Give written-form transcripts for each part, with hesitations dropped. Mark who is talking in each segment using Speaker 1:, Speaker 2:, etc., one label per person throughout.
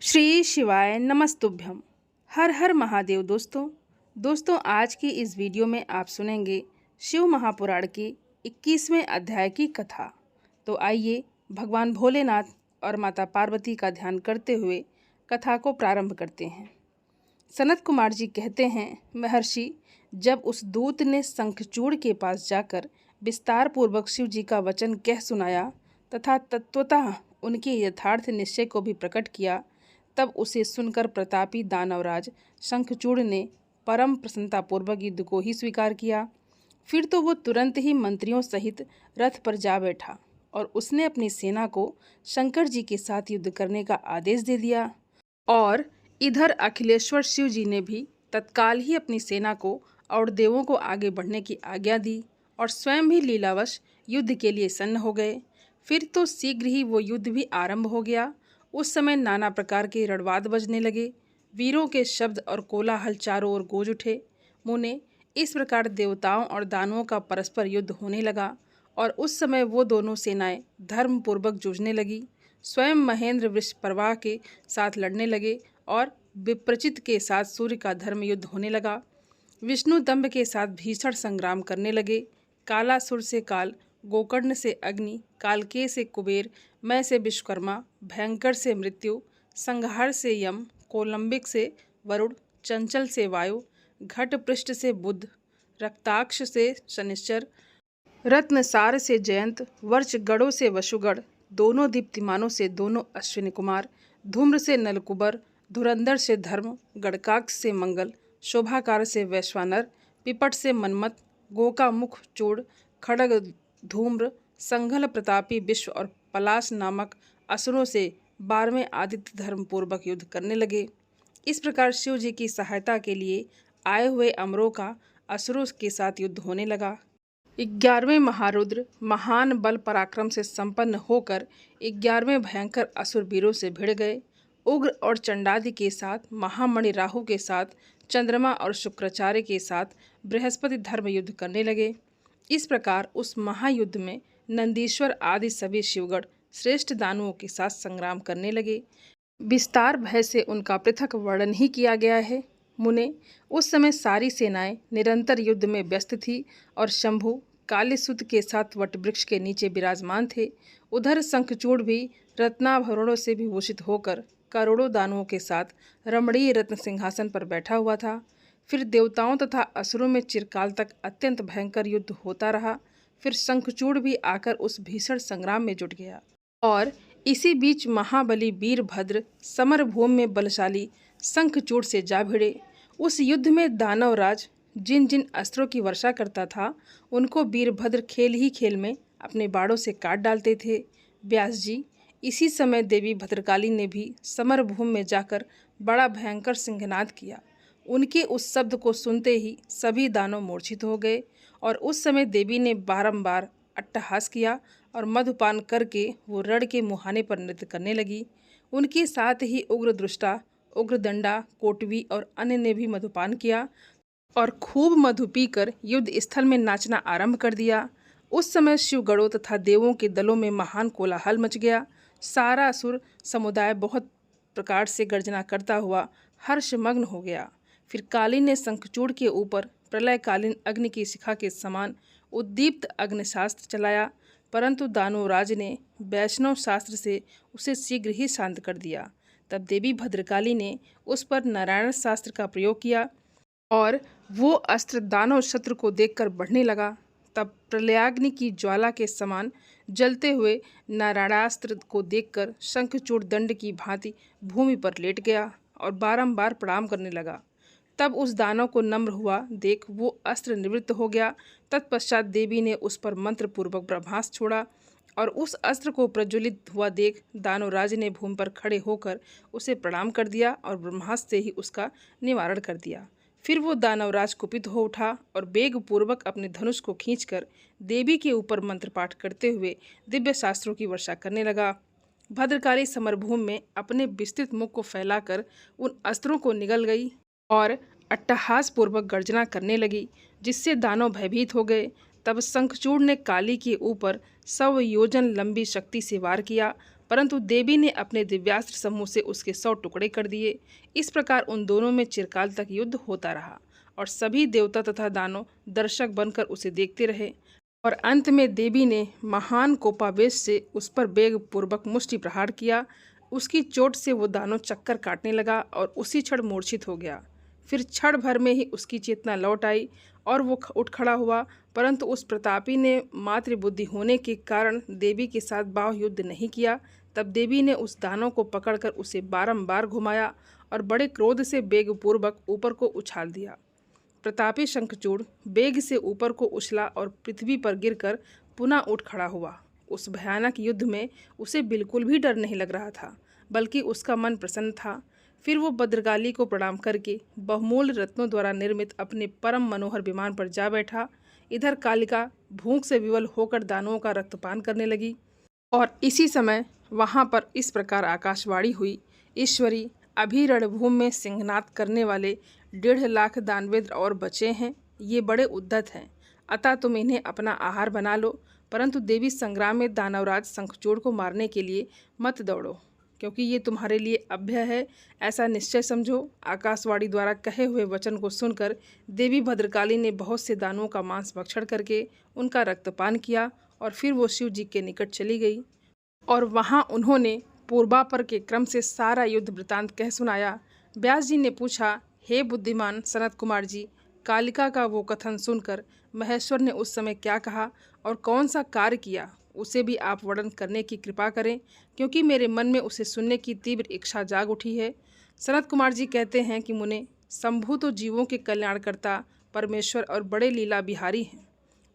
Speaker 1: श्री शिवाय नमस्तुभ्यम। हर हर महादेव। दोस्तों आज की इस वीडियो में आप सुनेंगे शिव महापुराण के 21वें अध्याय की कथा। तो आइए भगवान भोलेनाथ और माता पार्वती का ध्यान करते हुए कथा को प्रारंभ करते हैं। सनत कुमार जी कहते हैं, महर्षि, जब उस दूत ने शंखचूड़ के पास जाकर विस्तार पूर्वक शिव जी का वचन कह सुनाया तथा तत्वतः उनके यथार्थ निश्चय को भी प्रकट किया, तब उसे सुनकर प्रतापी दानवराज शंखचूड़ ने परम प्रसन्नतापूर्वक युद्ध को ही स्वीकार किया। फिर तो वो तुरंत ही मंत्रियों सहित रथ पर जा बैठा और उसने अपनी सेना को शंकर जी के साथ युद्ध करने का आदेश दे दिया। और इधर अखिलेश्वर शिव जी ने भी तत्काल ही अपनी सेना को और देवों को आगे बढ़ने की आज्ञा दी और स्वयं भी लीलावश युद्ध के लिए सन्न हो गए। फिर तो शीघ्र ही वो युद्ध भी आरंभ हो गया। उस समय नाना प्रकार के रणवाद बजने लगे। वीरों के शब्द और कोलाहल चारों ओर गूंज उठे। मुने, इस प्रकार देवताओं और दानवों का परस्पर युद्ध होने लगा और उस समय वो दोनों सेनाएं धर्मपूर्वक जूझने लगी। स्वयं महेंद्र वृषपर्वा के साथ लड़ने लगे और विप्रचित के साथ सूर्य का धर्म युद्ध होने लगा। विष्णु दंभ के साथ भीषण संग्राम करने लगे। कालासुर से काल, गोकर्ण से अग्नि, कालके से कुबेर, मैं से विश्वकर्मा, भयंकर से मृत्यु, संहार से यम, कोलंबिक से वरुण, चंचल से वायु, घट पृष्ठ से बुध, रक्ताक्ष से शनिश्चर, रत्नसार से जयंत, वर्ष गढ़ों से वसुगढ़, दोनों दीप्तिमानों से दोनों अश्विनी कुमार, धूम्र से नलकुबर, धुरंधर से धर्म, गढ़काक्ष से मंगल, शोभाकार से वैश्वानर, पिपट से मनमत, गोका मुख चूड़, खड़ग धूम्र, संघल प्रतापी विश्व और पलाश नामक असुरों से 12वें आदित्य धर्म पूर्वक युद्ध करने लगे। इस प्रकार शिव जी की सहायता के लिए आए हुए अमरों का असुरों के साथ युद्ध होने लगा। 11वें महारुद्र महान बल पराक्रम से संपन्न होकर 11वें भयंकर असुर वीरों से भिड़ गए। उग्र और चंडादि के साथ, महामणि राहु के साथ, चंद्रमा और शुक्राचार्य के साथ बृहस्पति धर्म युद्ध करने लगे। इस प्रकार उस महायुद्ध में नंदीश्वर आदि सभी शिवगढ़ श्रेष्ठ दानवों के साथ संग्राम करने लगे। विस्तार भय से उनका पृथक वर्णन ही किया गया है। मुने, उस समय सारी सेनाएं निरंतर युद्ध में व्यस्त थी और शंभु कालीसुत के साथ वटवृक्ष के नीचे विराजमान थे। उधर शंखचूड़ भी रत्नाभरणों से विभूषित होकर करोड़ों दानवों के साथ रमणीय रत्न सिंहासन पर बैठा हुआ था। फिर देवताओं तथा असुरों में चिरकाल तक अत्यंत भयंकर युद्ध होता रहा। फिर शंखचूड़ भी आकर उस भीषण संग्राम में जुट गया और इसी बीच महाबली वीरभद्र समरभूमि में बलशाली शंखचूड़ से जा भिड़े। उस युद्ध में दानवराज जिन जिन अस्त्रों की वर्षा करता था, उनको वीरभद्र खेल ही खेल में अपने बाड़ों से काट डालते थे। व्यास जी, इसी समय देवी भद्रकाली ने भी समरभूमि में जाकर बड़ा भयंकर सिंहनाद किया। उनके उस शब्द को सुनते ही सभी दानव मूर्छित हो गए और उस समय देवी ने बारंबार अट्टहास किया और मधुपान करके वो रण के मुहाने पर नृत्य करने लगी। उनके साथ ही उग्र दृष्टा, उग्रदंडा, कोटवी और अन्य ने भी मधुपान किया और खूब मधु पीकर युद्ध स्थल में नाचना आरंभ कर दिया। उस समय शिवगणों तथा देवों के दलों में महान कोलाहल मच गया। सारा असुर समुदाय बहुत प्रकार से गर्जना करता हुआ हर्षमग्न हो गया। फिर काली ने शंखचूड़ के ऊपर प्रलयकालीन अग्नि की शिखा के समान उद्दीप्त अग्निशास्त्र चलाया, परंतु दानवराज ने वैष्णव शास्त्र से उसे शीघ्र ही शांत कर दिया। तब देवी भद्रकाली ने उस पर नारायण शास्त्र का प्रयोग किया और वो अस्त्र दानव शत्रु को देखकर बढ़ने लगा। तब प्रलयाग्नि की ज्वाला के समान जलते हुए नारायणास्त्र को देखकर शंखचूड़ दंड की भांति भूमि पर लेट गया और बारंबार प्रणाम करने लगा। तब उस दानव को नम्र हुआ देख वो अस्त्र निवृत्त हो गया। तत्पश्चात देवी ने उस पर मंत्र पूर्वक ब्रह्मास्त्र छोड़ा और उस अस्त्र को प्रज्वलित हुआ देख दानवराज ने भूमि पर खड़े होकर उसे प्रणाम कर दिया और ब्रह्मास्त्र से ही उसका निवारण कर दिया। फिर वो दानवराज कुपित हो उठा और वेग पूर्वक अपने धनुष को खींचकर देवी के ऊपर मंत्र पाठ करते हुए दिव्य शास्त्रों की वर्षा करने लगा। भद्रकाली समरभूमि में अपने विस्तृत मुख को फैलाकर उन अस्त्रों को निगल गई और अट्टहास पूर्वक गर्जना करने लगी, जिससे दानव भयभीत हो गए। तब शंखचूड़ ने काली के ऊपर 100 योजन लंबी शक्ति से वार किया, परंतु देवी ने अपने दिव्यास्त्र समूह से उसके 100 टुकड़े कर दिए। इस प्रकार उन दोनों में चिरकाल तक युद्ध होता रहा और सभी देवता तथा दानव दर्शक बनकर उसे देखते रहे। और अंत में देवी ने महान कोपावेश से उस पर वेग पूर्वक मुष्टि प्रहार किया। उसकी चोट से वो दानव चक्कर काटने लगा और उसी क्षण मूर्छित हो गया। फिर क्षण भर में ही उसकी चेतना लौट आई और वो उठ खड़ा हुआ, परंतु उस प्रतापी ने मातृबुद्धि होने के कारण देवी के साथ बाह्य युद्ध नहीं किया। तब देवी ने उस दानव को पकड़कर उसे बारंबार घुमाया और बड़े क्रोध से वेगपूर्वक ऊपर को उछाल दिया। प्रतापी शंखचूड़ वेग से ऊपर को उछला और पृथ्वी पर गिरकर पुनः उठ खड़ा हुआ। उस भयानक युद्ध में उसे बिल्कुल भी डर नहीं लग रहा था, बल्कि उसका मन प्रसन्न था। फिर वो भद्रकाली को प्रणाम करके बहुमूल्य रत्नों द्वारा निर्मित अपने परम मनोहर विमान पर जा बैठा। इधर कालिका भूख से विवल होकर दानवों का रक्तपान करने लगी। और इसी समय वहाँ पर इस प्रकार आकाशवाणी हुई, ईश्वरी, अभी रणभूमि में सिंहनाद करने वाले 1.5 लाख दानवेंद्र और बचे हैं। ये बड़े उद्धत हैं, अतः तुम इन्हें अपना आहार बना लो। परंतु देवी संग्राम में दानवराज शंखचूड़ को मारने के लिए मत दौड़ो, क्योंकि ये तुम्हारे लिए अभ्य है, ऐसा निश्चय समझो। आकाशवाणी द्वारा कहे हुए वचन को सुनकर देवी भद्रकाली ने बहुत से दानवों का मांस भक्षण करके उनका रक्तपान किया और फिर वो शिव जी के निकट चली गई। और वहाँ उन्होंने पूर्वापर के क्रम से सारा युद्ध वृतांत कह सुनाया। व्यास जी ने पूछा, हे बुद्धिमान सनत कुमार जी, कालिका का वो कथन सुनकर महेश्वर ने उस समय क्या कहा और कौन सा कार्य किया, उसे भी आप वर्णन करने की कृपा करें, क्योंकि मेरे मन में उसे सुनने की तीव्र इच्छा जाग उठी है। सनत कुमार जी कहते हैं कि मुने, शंभु तो जीवों के कल्याणकर्ता परमेश्वर और बड़े लीला बिहारी हैं।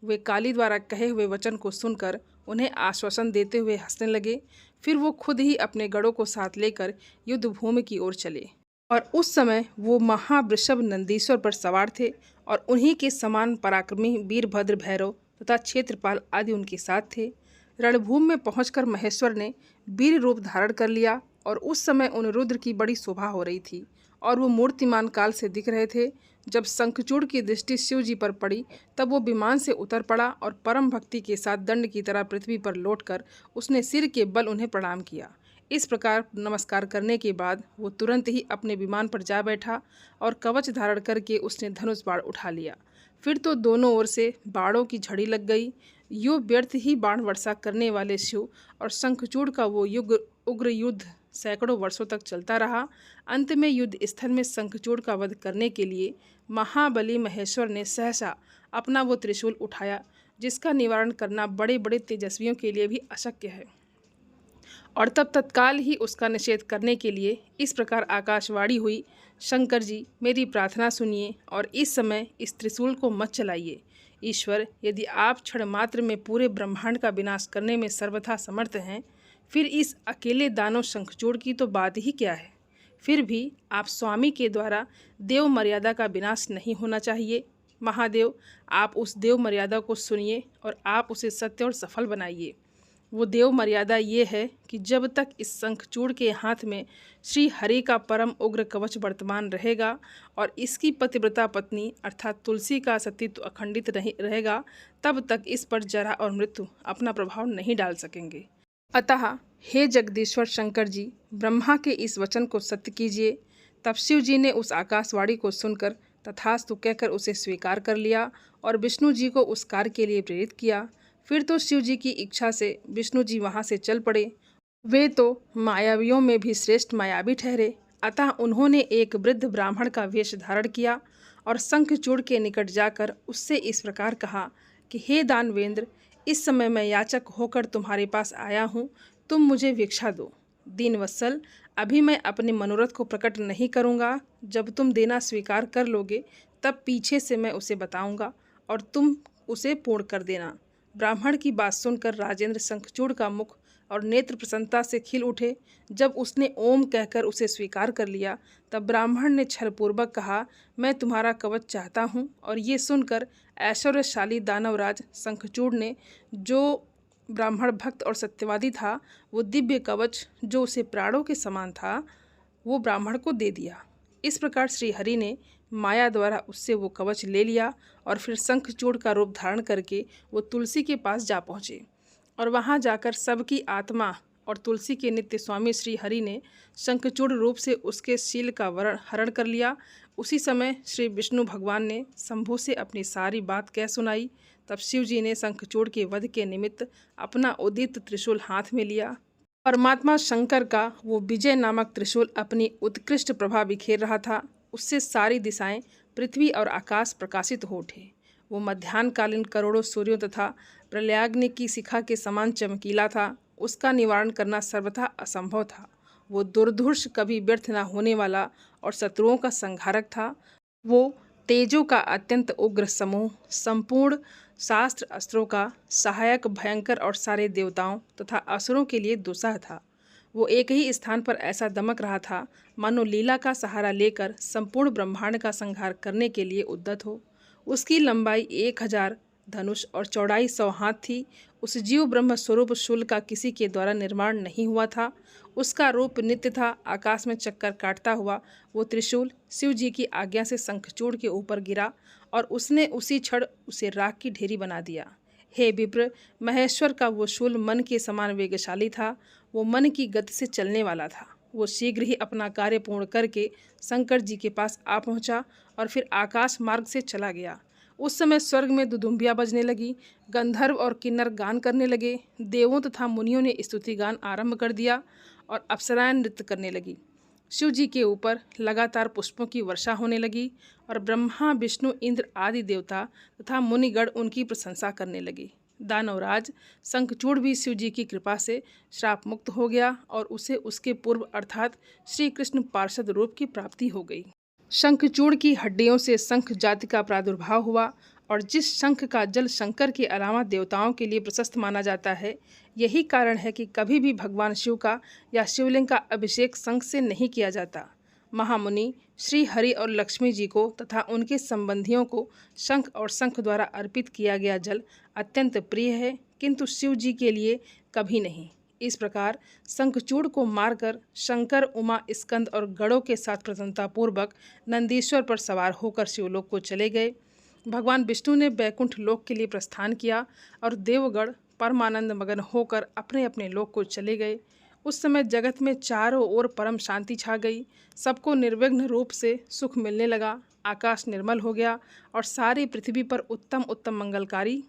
Speaker 1: वे काली द्वारा कहे हुए वचन को सुनकर उन्हें आश्वासन देते हुए हंसने लगे। फिर वो खुद ही अपने गढ़ों को साथ लेकर युद्ध भूमि की ओर चले। और उस समय वो महावृषभ नंदीश्वर पर सवार थे और उन्हीं के समान पराक्रमी वीरभद्र, भैरव तथा क्षेत्रपाल आदि उनके साथ थे। रणभूमि में पहुंचकर महेश्वर ने वीर रूप धारण कर लिया और उस समय उन रुद्र की बड़ी शोभा हो रही थी और वो मूर्तिमान काल से दिख रहे थे। जब शंखचूड़ की दृष्टि शिव जी पर पड़ी तब वो विमान से उतर पड़ा और परम भक्ति के साथ दंड की तरह पृथ्वी पर लौटकर उसने सिर के बल उन्हें प्रणाम किया। इस प्रकार नमस्कार करने के बाद वो तुरंत ही अपने विमान पर जा बैठा और कवच धारण करके उसने धनुष बाण उठा लिया। फिर तो दोनों ओर से बाणों की झड़ी लग गई। यूं व्यर्थ ही बाण वर्षा करने वाले शिव और शंखचूड़ का वो उग्र युद्ध सैकड़ों वर्षों तक चलता रहा। अंत में युद्ध स्थल में शंखचूड़ का वध करने के लिए महाबली महेश्वर ने सहसा अपना वो त्रिशूल उठाया, जिसका निवारण करना बड़े बड़े तेजस्वियों के लिए भी अशक्य है। और तब तत्काल ही उसका निषेध करने के लिए इस प्रकार आकाशवाणी हुई, शंकर जी, मेरी प्रार्थना सुनिए और इस समय इस त्रिशूल को मत चलाइए। ईश्वर, यदि आप क्षण मात्र में पूरे ब्रह्मांड का विनाश करने में सर्वथा समर्थ हैं, फिर इस अकेले दानव शंखचूड़ की तो बात ही क्या है। फिर भी आप स्वामी के द्वारा देव मर्यादा का विनाश नहीं होना चाहिए। महादेव, आप उस देव मर्यादा को सुनिए और आप उसे सत्य और सफल बनाइए। वो देव मर्यादा ये है कि जब तक इस शंखचूड़ के हाथ में श्री हरि का परम उग्र कवच वर्तमान रहेगा और इसकी पतिव्रता पत्नी अर्थात तुलसी का सतीत्व अखंडित नहीं रहेगा, तब तक इस पर जरा और मृत्यु अपना प्रभाव नहीं डाल सकेंगे। अतः हे जगदीश्वर शंकर जी, ब्रह्मा के इस वचन को सत्य कीजिए। तब शिव जी ने उस आकाशवाणी को सुनकर तथास्तु कहकर उसे स्वीकार कर लिया और विष्णु जी को उस कार्य के लिए प्रेरित किया। फिर तो शिव जी की इच्छा से विष्णु जी वहाँ से चल पड़े। वे तो मायावियों में भी श्रेष्ठ मायावी ठहरे, अतः उन्होंने एक वृद्ध ब्राह्मण का वेश धारण किया और शंखचूड़ के निकट जाकर उससे इस प्रकार कहा कि हे दानवेंद्र, इस समय मैं याचक होकर तुम्हारे पास आया हूँ, तुम मुझे भिक्षा दो। दीनवत्सल, अभी मैं अपने मनोरथ को प्रकट नहीं करूँगा। जब तुम देना स्वीकार कर लोगे तब पीछे से मैं उसे बताऊँगा और तुम उसे पूर्ण कर देना। ब्राह्मण की बात सुनकर राजेंद्र शंखचूड़ का मुख और नेत्र प्रसन्नता से खिल उठे। जब उसने ओम कहकर उसे स्वीकार कर लिया तब ब्राह्मण ने छलपूर्वक कहा, मैं तुम्हारा कवच चाहता हूँ। और ये सुनकर ऐश्वर्यशाली दानवराज शंखचूड़ ने, जो ब्राह्मण भक्त और सत्यवादी था, वो दिव्य कवच जो उसे प्राणों के समान था, वो ब्राह्मण को दे दिया। इस प्रकार श्री हरि ने माया द्वारा उससे वो कवच ले लिया और फिर शंखचूड़ का रूप धारण करके वो तुलसी के पास जा पहुँचे और वहाँ जाकर सबकी आत्मा और तुलसी के नित्य स्वामी श्री हरि ने शंखचूड़ रूप से उसके शील का हरण कर लिया। उसी समय श्री विष्णु भगवान ने शंभु से अपनी सारी बात कह सुनाई। तब शिव जी ने शंखचूड़ के वध के निमित्त अपना उदित त्रिशूल हाथ में लिया। परमात्मा शंकर का वो विजय नामक त्रिशूल अपनी उत्कृष्ट प्रभा बिखेर रहा था। उससे सारी दिशाएं, पृथ्वी और आकाश प्रकाशित हो उठे। वो मध्याह्नकालीन करोड़ों सूर्यों तथा प्रलयाग्नि की शिखा के समान चमकीला था। उसका निवारण करना सर्वथा असंभव था। वो दुर्धर्ष, कभी व्यर्थ न होने वाला और शत्रुओं का संहारक था। वो तेजों का अत्यंत उग्र समूह, संपूर्ण शास्त्र अस्त्रों का सहायक, भयंकर और सारे देवताओं तथा असुरों के लिए दुस्सह था। वो एक ही स्थान पर ऐसा दमक रहा था मानो लीला का सहारा लेकर संपूर्ण ब्रह्मांड का संहार करने के लिए उद्यत हो। उसकी लंबाई 1000 धनुष और चौड़ाई 100 हाथ थी। उस जीव ब्रह्म स्वरूप शूल का किसी के द्वारा निर्माण नहीं हुआ था। उसका रूप नित्य था। आकाश में चक्कर काटता हुआ वो त्रिशूल शिव जी की आज्ञा से शंखचूड़ के ऊपर गिरा और उसने उसी क्षण उसे राख की ढेरी बना दिया। हे विप्र, महेश्वर का वो शूल मन के समान वेगशाली था। वो मन की गति से चलने वाला था। वो शीघ्र ही अपना कार्य पूर्ण करके शंकर जी के पास आ पहुंचा और फिर आकाश मार्ग से चला गया। उस समय स्वर्ग में दुदुम्बियाँ बजने लगी, गंधर्व और किन्नर गान करने लगे, देवों तथा मुनियों ने स्तुति गान आरंभ कर दिया और अप्सराएं नृत्य करने लगी। शिव जी के ऊपर लगातार पुष्पों की वर्षा होने लगी और ब्रह्मा, विष्णु, इंद्र आदि देवता तथा मुनिगण उनकी प्रशंसा करने लगे। दानवराज शंखचूड़ भी शिव जी की कृपा से श्राप मुक्त हो गया और उसे उसके पूर्व अर्थात श्री कृष्ण पार्षद रूप की प्राप्ति हो गई। शंखचूड़ की हड्डियों से शंख जाति का प्रादुर्भाव हुआ और जिस शंख का जल शंकर के अलावा देवताओं के लिए प्रशस्त माना जाता है, यही कारण है कि कभी भी भगवान शिव का या शिवलिंग का अभिषेक शंख से नहीं किया जाता। महामुनि श्री हरि और लक्ष्मी जी को तथा उनके संबंधियों को शंख और शंख द्वारा अर्पित किया गया जल अत्यंत प्रिय है, किंतु शिव जी के लिए कभी नहीं। इस प्रकार शंखचूड़ को मारकर शंकर, उमा, स्कंद और गणों के साथ प्रसन्नतापूर्वक नंदीश्वर पर सवार होकर शिवलोक को चले गए। भगवान विष्णु ने बैकुंठ लोक के लिए प्रस्थान किया और देवगण परमानंद मगन होकर अपने अपने लोक को चले गए। उस समय जगत में चारों ओर परम शांति छा गई। सबको निर्विघ्न रूप से सुख मिलने लगा। आकाश निर्मल हो गया और सारी पृथ्वी पर उत्तम उत्तम मंगलकारी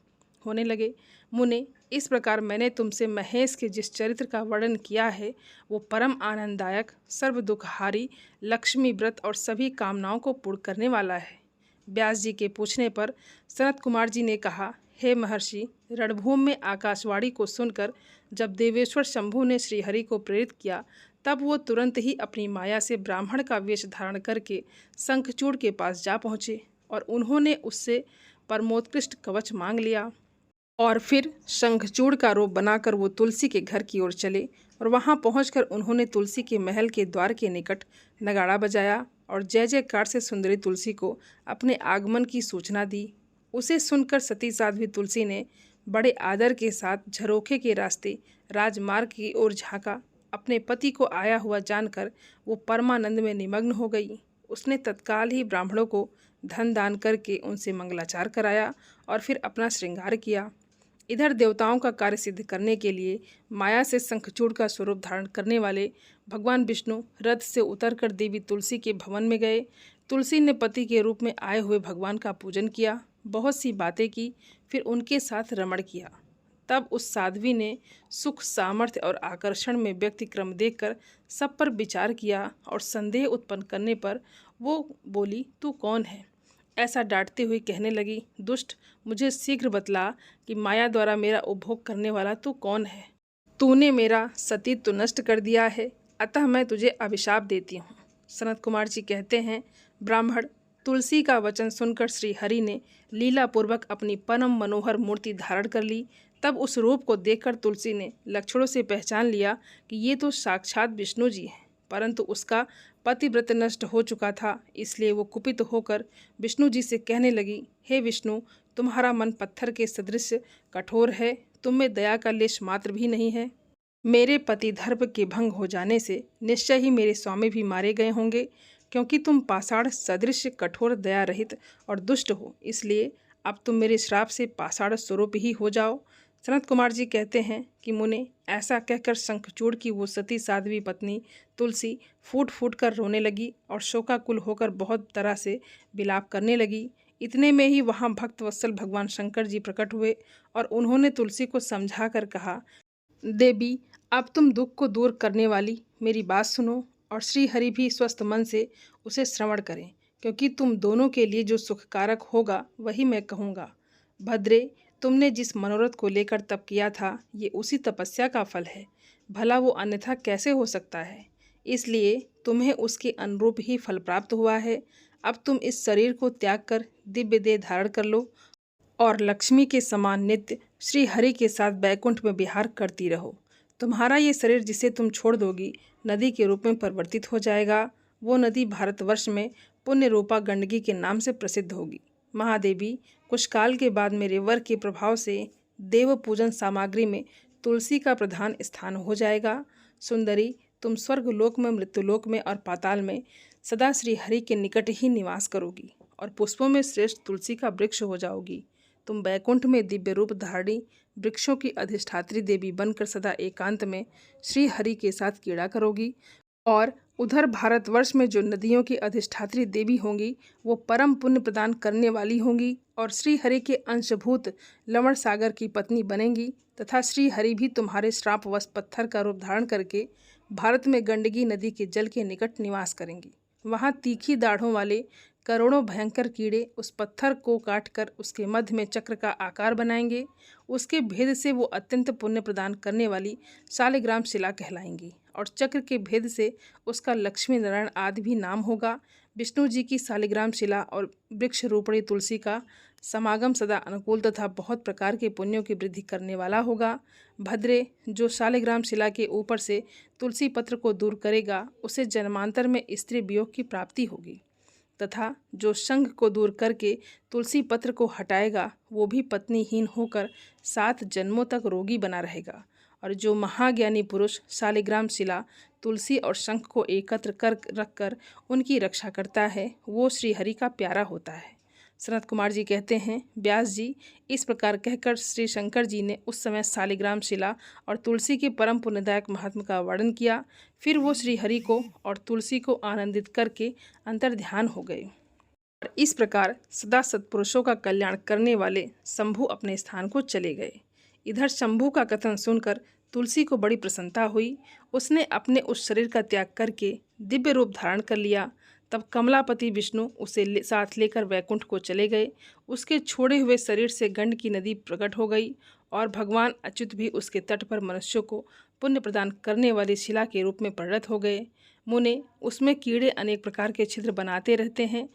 Speaker 1: होने लगे। मुने, इस प्रकार मैंने तुमसे महेश के जिस चरित्र का वर्णन किया है वो परम आनंददायक, सर्व दुखहारी, लक्ष्मी व्रत और सभी कामनाओं को पूर्ण करने वाला है। व्यास जी के पूछने पर सनत कुमार जी ने कहा, हे महर्षि, रणभूमि में आकाशवाणी को सुनकर जब देवेश्वर शंभु ने श्रीहरि को प्रेरित किया, तब वो तुरंत ही अपनी माया से ब्राह्मण का वेश धारण करके शंखचूड़ के पास जा पहुँचे और उन्होंने उससे परमोत्कृष्ट कवच मांग लिया और फिर शंखचूड़ का रूप बनाकर वो तुलसी के घर की ओर चले और वहाँ पहुंचकर उन्होंने तुलसी के महल के द्वार के निकट नगाड़ा बजाया और जय जयकार से सुंदरी तुलसी को अपने आगमन की सूचना दी। उसे सुनकर सती साध्वी तुलसी ने बड़े आदर के साथ झरोखे के रास्ते राजमार्ग की ओर झाँका। अपने पति को आया हुआ जानकर वो परमानंद में निमग्न हो गई। उसने तत्काल ही ब्राह्मणों को धन दान करके उनसे मंगलाचार कराया और फिर अपना श्रृंगार किया। इधर देवताओं का कार्य सिद्ध करने के लिए माया से शंखचूड़ का स्वरूप धारण करने वाले भगवान विष्णु रथ से उतरकर देवी तुलसी के भवन में गए। तुलसी ने पति के रूप में आए हुए भगवान का पूजन किया, बहुत सी बातें की, फिर उनके साथ रमण किया। तब उस साध्वी ने सुख, सामर्थ्य और आकर्षण में व्यक्ति क्रम देखकर सब पर विचार किया और संदेह उत्पन्न करने पर वो बोली, तू कौन है? ऐसा डांटते हुए कहने लगी, दुष्ट, मुझे शीघ्र बतला कि माया द्वारा मेरा उपभोग करने वाला तू कौन है? तूने मेरा सतीत्व नष्ट कर दिया है, अतः मैं तुझे अभिशाप देती हूँ। सनत कुमार जी कहते हैं, ब्राह्मण, तुलसी का वचन सुनकर श्री हरि ने लीलापूर्वक अपनी परम मनोहर मूर्ति धारण कर ली। तब उस रूप को देखकर तुलसी ने लक्षणों से पहचान लिया कि ये तो साक्षात विष्णु जी हैं, परंतु उसका पतिव्रत नष्ट हो चुका था, इसलिए वो कुपित होकर विष्णु जी से कहने लगी, हे विष्णु, तुम्हारा मन पत्थर के सदृश कठोर है, तुम में दया का लेश मात्र भी नहीं है। मेरे पति धर्म के भंग हो जाने से निश्चय ही मेरे स्वामी भी मारे गए होंगे, क्योंकि तुम पाषाण सदृश कठोर, दया रहित और दुष्ट हो, इसलिए अब तुम मेरे श्राप से पाषाण स्वरूप ही हो जाओ। सनत कुमार जी कहते हैं कि मुने, ऐसा कहकर शंखचूड़ की वो सती साध्वी पत्नी तुलसी फूट फूट कर रोने लगी और शोकाकुल होकर बहुत तरह से विलाप करने लगी। इतने में ही वहाँ भक्त वत्सल भगवान शंकर जी प्रकट हुए और उन्होंने तुलसी को समझा कर कहा, देवी, अब तुम दुख को दूर करने वाली मेरी बात सुनो और श्री हरि भी स्वस्थ मन से उसे श्रवण करें, क्योंकि तुम दोनों के लिए जो सुखकारक होगा वही मैं कहूँगा। भद्रे, तुमने जिस मनोरथ को लेकर तप किया था ये उसी तपस्या का फल है, भला वो अन्यथा कैसे हो सकता है। इसलिए तुम्हें उसके अनुरूप ही फल प्राप्त हुआ है। अब तुम इस शरीर को त्याग कर दिव्य देह धारण कर लो और लक्ष्मी के समान नित्य श्री हरि के साथ बैकुंठ में विहार करती रहो। तुम्हारा ये शरीर जिसे तुम छोड़ दोगी नदी के रूप में परिवर्तित हो जाएगा। वो नदी भारतवर्ष में पुण्य रूपा गंडकी के नाम से प्रसिद्ध होगी। महादेवी, कुछ काल के बाद मेरे वर के प्रभाव से देव पूजन सामग्री में तुलसी का प्रधान स्थान हो जाएगा। सुंदरी, तुम स्वर्गलोक में, मृत्युलोक में और पाताल में सदा श्री हरि के निकट ही निवास करोगी और पुष्पों में श्रेष्ठ तुलसी का वृक्ष हो जाओगी। तुम बैकुंठ में दिव्य रूप धारणी वृक्षों की अधिष्ठात्री देवी बनकर सदा एकांत में श्री हरि के साथ क्रीड़ा करोगी और उधर भारतवर्ष में जो नदियों की अधिष्ठात्री देवी होंगी वो परम पुण्य प्रदान करने वाली होंगी और श्री हरि के अंशभूत लवण सागर की पत्नी बनेंगी तथा श्री हरि भी तुम्हारे श्रापवश पत्थर का रूप धारण करके भारत में गंडकी नदी के जल के निकट निवास करेंगी। वहाँ तीखी दाढ़ों वाले करोड़ों भयंकर कीड़े उस पत्थर को काटकर उसके मध्य में चक्र का आकार बनाएंगे। उसके भेद से वो अत्यंत पुण्य प्रदान करने वाली शालिग्राम शिला कहलाएंगी और चक्र के भेद से उसका लक्ष्मी नारायण आदि भी नाम होगा। विष्णु जी की शालिग्राम शिला और वृक्ष रूपणी तुलसी का समागम सदा अनुकूल तथा बहुत प्रकार के पुण्यों की वृद्धि करने वाला होगा। भद्रे, जो शालिग्राम शिला के ऊपर से तुलसी पत्र को दूर करेगा उसे जन्मांतर में स्त्री वियोग की प्राप्ति होगी तथा जो शंख को दूर करके तुलसी पत्र को हटाएगा वो भी पत्नीहीन होकर 7 जन्मों तक रोगी बना रहेगा। और जो महाज्ञानी पुरुष शालिग्राम शिला, तुलसी और शंख को एकत्र कर रखकर उनकी रक्षा करता है वो श्री हरि का प्यारा होता है। सनत कुमार जी कहते हैं, व्यास जी, इस प्रकार कहकर श्री शंकर जी ने उस समय शालिग्राम शिला और तुलसी के परम पुण्यदायक महात्म का वर्णन किया। फिर वो श्री हरि को और तुलसी को आनंदित करके अंतर्ध्यान हो गए। और इस प्रकार सदा सत्पुरुषों का कल्याण करने वाले शंभु अपने स्थान को चले गए। इधर शंभु का कथन सुनकर तुलसी को बड़ी प्रसन्नता हुई। उसने अपने उस शरीर का त्याग करके दिव्य रूप धारण कर लिया। तब कमलापति विष्णु उसे साथ लेकर वैकुंठ को चले गए। उसके छोड़े हुए शरीर से गंडकी नदी प्रकट हो गई और भगवान अच्युत भी उसके तट पर मनुष्यों को पुण्य प्रदान करने वाली शिला के रूप में परिणत हो गए। मुने, उसमें कीड़े अनेक प्रकार के छिद्र बनाते रहते हैं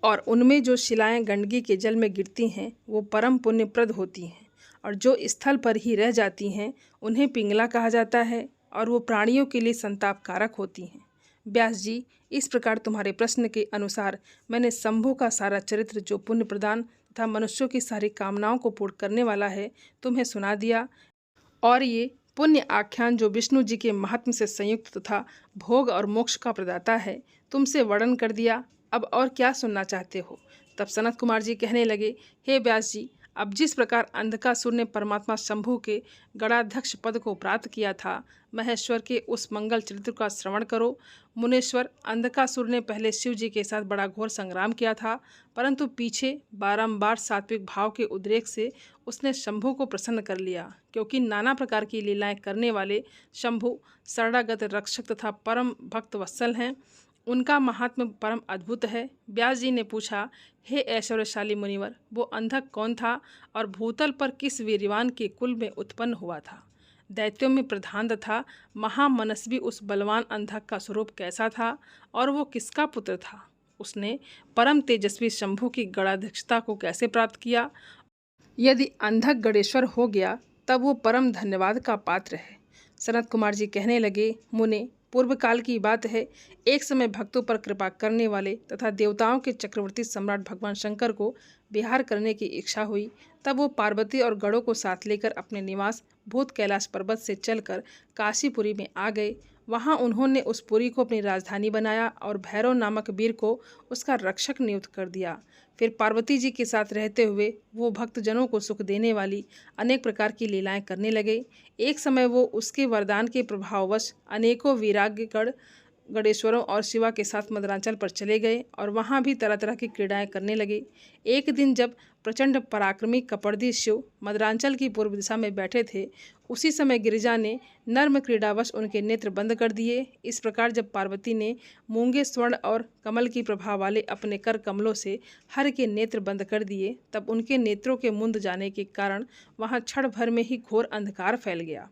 Speaker 1: और उनमें जो शिलाएं गंडकी के जल में गिरती हैं वो परम पुण्यप्रद होती हैं और जो स्थल पर ही रह जाती हैं उन्हें पिंगला कहा जाता है और वो प्राणियों के लिए संतापकारक होती हैं। व्यास जी, इस प्रकार तुम्हारे प्रश्न के अनुसार मैंने शंभु का सारा चरित्र जो पुण्य प्रदान तथा मनुष्यों की सारी कामनाओं को पूर्ण करने वाला है तुम्हें सुना दिया और ये पुण्य आख्यान जो विष्णु जी के महात्म से संयुक्त तथा भोग और मोक्ष का प्रदाता है तुमसे वर्णन कर दिया। अब और क्या सुनना चाहते हो। तब सनत कुमार जी कहने लगे, हे व्यास जी, अब जिस प्रकार अंधकासुर ने परमात्मा शंभु के गणाध्यक्ष पद को प्राप्त किया था, महेश्वर के उस मंगल चरित्र का श्रवण करो। मुनेश्वर, अंधकासुर ने पहले शिव जी के साथ बड़ा घोर संग्राम किया था, परंतु पीछे बारंबार सात्विक भाव के उद्रेक से उसने शंभु को प्रसन्न कर लिया, क्योंकि नाना प्रकार की लीलाएं करने वाले शंभु शरणागत रक्षक तथा परम भक्त वत्सल हैं। उनका महात्म्य परम अद्भुत है। व्यास जी ने पूछा, हे ऐश्वर्यशाली मुनिवर, वो अंधक कौन था और भूतल पर किस वीरवान के कुल में उत्पन्न हुआ था? दैत्यों में प्रधान तथा महामनस्वी उस बलवान अंधक का स्वरूप कैसा था और वो किसका पुत्र था? उसने परम तेजस्वी शंभु की गणाध्यक्षता को कैसे प्राप्त किया? यदि अंधक गणेश्वर हो गया तब वो परम धन्यवाद का पात्र है। सनत कुमार जी कहने लगे, मुने, पूर्व काल की बात है, एक समय भक्तों पर कृपा करने वाले तथा देवताओं के चक्रवर्ती सम्राट भगवान शंकर को विहार करने की इच्छा हुई। तब वो पार्वती और गणों को साथ लेकर अपने निवास भूत कैलाश पर्वत से चलकर काशीपुरी में आ गए वहाँ उन्होंने उस पुरी को अपनी राजधानी बनाया और भैरव नामक वीर को उसका रक्षक नियुक्त कर दिया। फिर पार्वती जी के साथ रहते हुए वो भक्तजनों को सुख देने वाली अनेक प्रकार की लीलाएं करने लगे। एक समय वो उसके वरदान के प्रभाववश अनेकों वीरांगगण गणेश्वरों और शिवा के साथ मदरांचल पर चले गए और वहाँ भी तरह तरह की क्रीड़ाएं करने लगे। एक दिन जब प्रचंड पराक्रमी कपर्दी शिव मदरांचल की पूर्व दिशा में बैठे थे, उसी समय गिरिजा ने नर्म क्रीड़ावश उनके नेत्र बंद कर दिए। इस प्रकार जब पार्वती ने मूंगे स्वर्ण और कमल की प्रभा वाले अपने कर कमलों से हर के नेत्र बंद कर दिए, तब उनके नेत्रों के मुंद जाने के कारण वहाँ क्षण भर में ही घोर अंधकार फैल गया।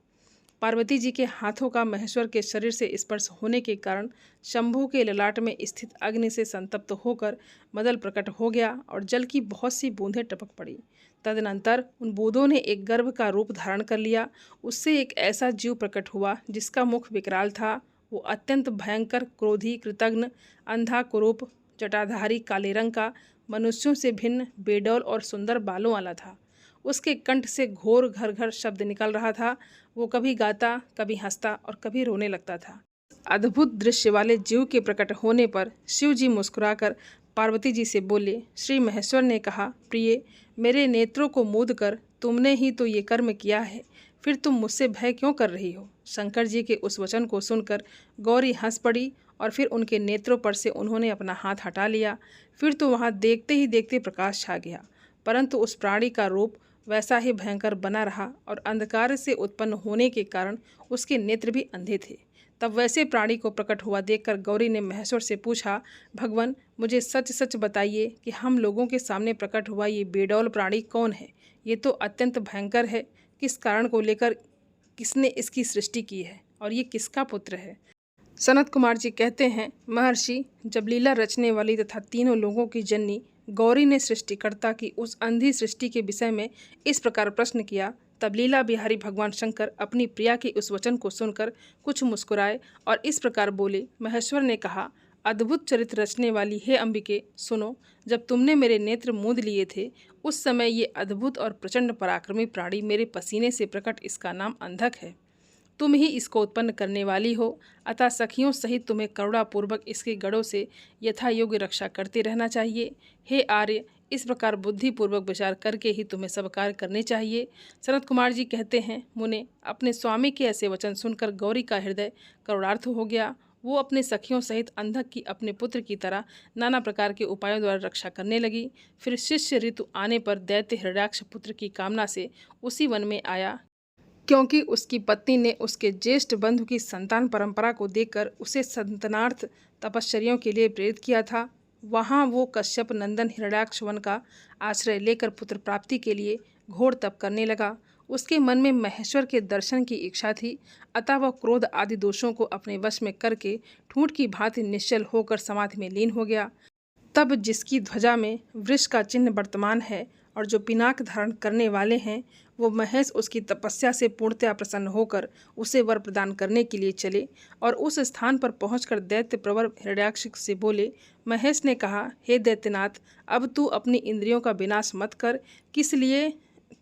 Speaker 1: पार्वती जी के हाथों का महेश्वर के शरीर से स्पर्श होने के कारण शंभू के ललाट में स्थित अग्नि से संतप्त होकर मदल प्रकट हो गया और जल की बहुत सी बूंदें टपक पड़ी। तदनंतर उन बूंदों ने एक गर्भ का रूप धारण कर लिया। उससे एक ऐसा जीव प्रकट हुआ जिसका मुख विकराल था। वो अत्यंत भयंकर, क्रोधी, कृतघ्न, अंधा, कुरूप, जटाधारी, काले रंग का, मनुष्यों से भिन्न, बेडौल और सुंदर बालों वाला था। उसके कंठ से घोर घर घर शब्द निकल रहा था। वो कभी गाता, कभी हंसता और कभी रोने लगता था। अद्भुत दृश्य वाले जीव के प्रकट होने पर शिव जी मुस्कुराकर पार्वती जी से बोले। श्री महेश्वर ने कहा, प्रिय, मेरे नेत्रों को मूंद कर तुमने ही तो ये कर्म किया है, फिर तुम मुझसे भय क्यों कर रही हो? शंकर जी के उस वचन को सुनकर गौरी हंस पड़ी और फिर उनके नेत्रों पर से उन्होंने अपना हाथ हटा लिया। फिर तो वहाँ देखते ही देखते प्रकाश छा गया, परंतु उस प्राणी का रूप वैसा ही भयंकर बना रहा और अंधकार से उत्पन्न होने के कारण उसके नेत्र भी अंधे थे। तब वैसे प्राणी को प्रकट हुआ देखकर गौरी ने महेश्वर से पूछा, भगवान, मुझे सच सच बताइए कि हम लोगों के सामने प्रकट हुआ ये बेडौल प्राणी कौन है? ये तो अत्यंत भयंकर है। किस कारण को लेकर किसने इसकी सृष्टि की है और ये किसका पुत्र है? सनत कुमार जी कहते हैं, महर्षि, जब लीला रचने वाली तथा तीनों लोगों की जननी गौरी ने सृष्टिकर्ता की उस अंधी सृष्टि के विषय में इस प्रकार प्रश्न किया, तब लीला बिहारी भगवान शंकर अपनी प्रिया के उस वचन को सुनकर कुछ मुस्कुराए और इस प्रकार बोले। महेश्वर ने कहा, अद्भुत चरित्र रचने वाली हे अंबिके, सुनो, जब तुमने मेरे नेत्र मूंद लिए थे उस समय ये अद्भुत और प्रचंड पराक्रमी प्राणी मेरे पसीने से प्रकट, इसका नाम अंधक है। तुम ही इसको उत्पन्न करने वाली हो, अतः सखियों सहित तुम्हें करुणापूर्वक इसके गढ़ों से यथा योग्य रक्षा करते रहना चाहिए। हे आर्य, इस प्रकार बुद्धिपूर्वक विचार करके ही तुम्हें सब कार्य करने चाहिए। सनत कुमार जी कहते हैं, मुने, अपने स्वामी के ऐसे वचन सुनकर गौरी का हृदय करुणार्थ हो गया। वो अपने सखियों सहित अंधक की अपने पुत्र की तरह नाना प्रकार के उपायों द्वारा रक्षा करने लगी। फिर शिष्य ऋतु आने पर दैत्य हिरण्याक्ष पुत्र की कामना से उसी वन में आया, क्योंकि उसकी पत्नी ने उसके ज्येष्ठ बंधु की संतान परंपरा को देखकर उसे संतानार्थ तपश्चर्यों के लिए प्रेरित किया था। वहाँ वो कश्यप नंदन हिरण्याक्ष वन का आश्रय लेकर पुत्र प्राप्ति के लिए घोर तप करने लगा। उसके मन में महेश्वर के दर्शन की इच्छा थी, अतः वह क्रोध आदि दोषों को अपने वश में करके ठूंठ की भांति निश्चल होकर समाधि में लीन हो गया। तब जिसकी ध्वजा में वृष का चिन्ह वर्तमान है और जो पिनाक धारण करने वाले हैं, वो महेश उसकी तपस्या से पूर्णतया प्रसन्न होकर उसे वर प्रदान करने के लिए चले और उस स्थान पर पहुंचकर दैत्य प्रवर हिरण्याक्ष से बोले। महेश ने कहा, हे दैत्यनाथ, अब तू अपनी इंद्रियों का विनाश मत कर। किस लिए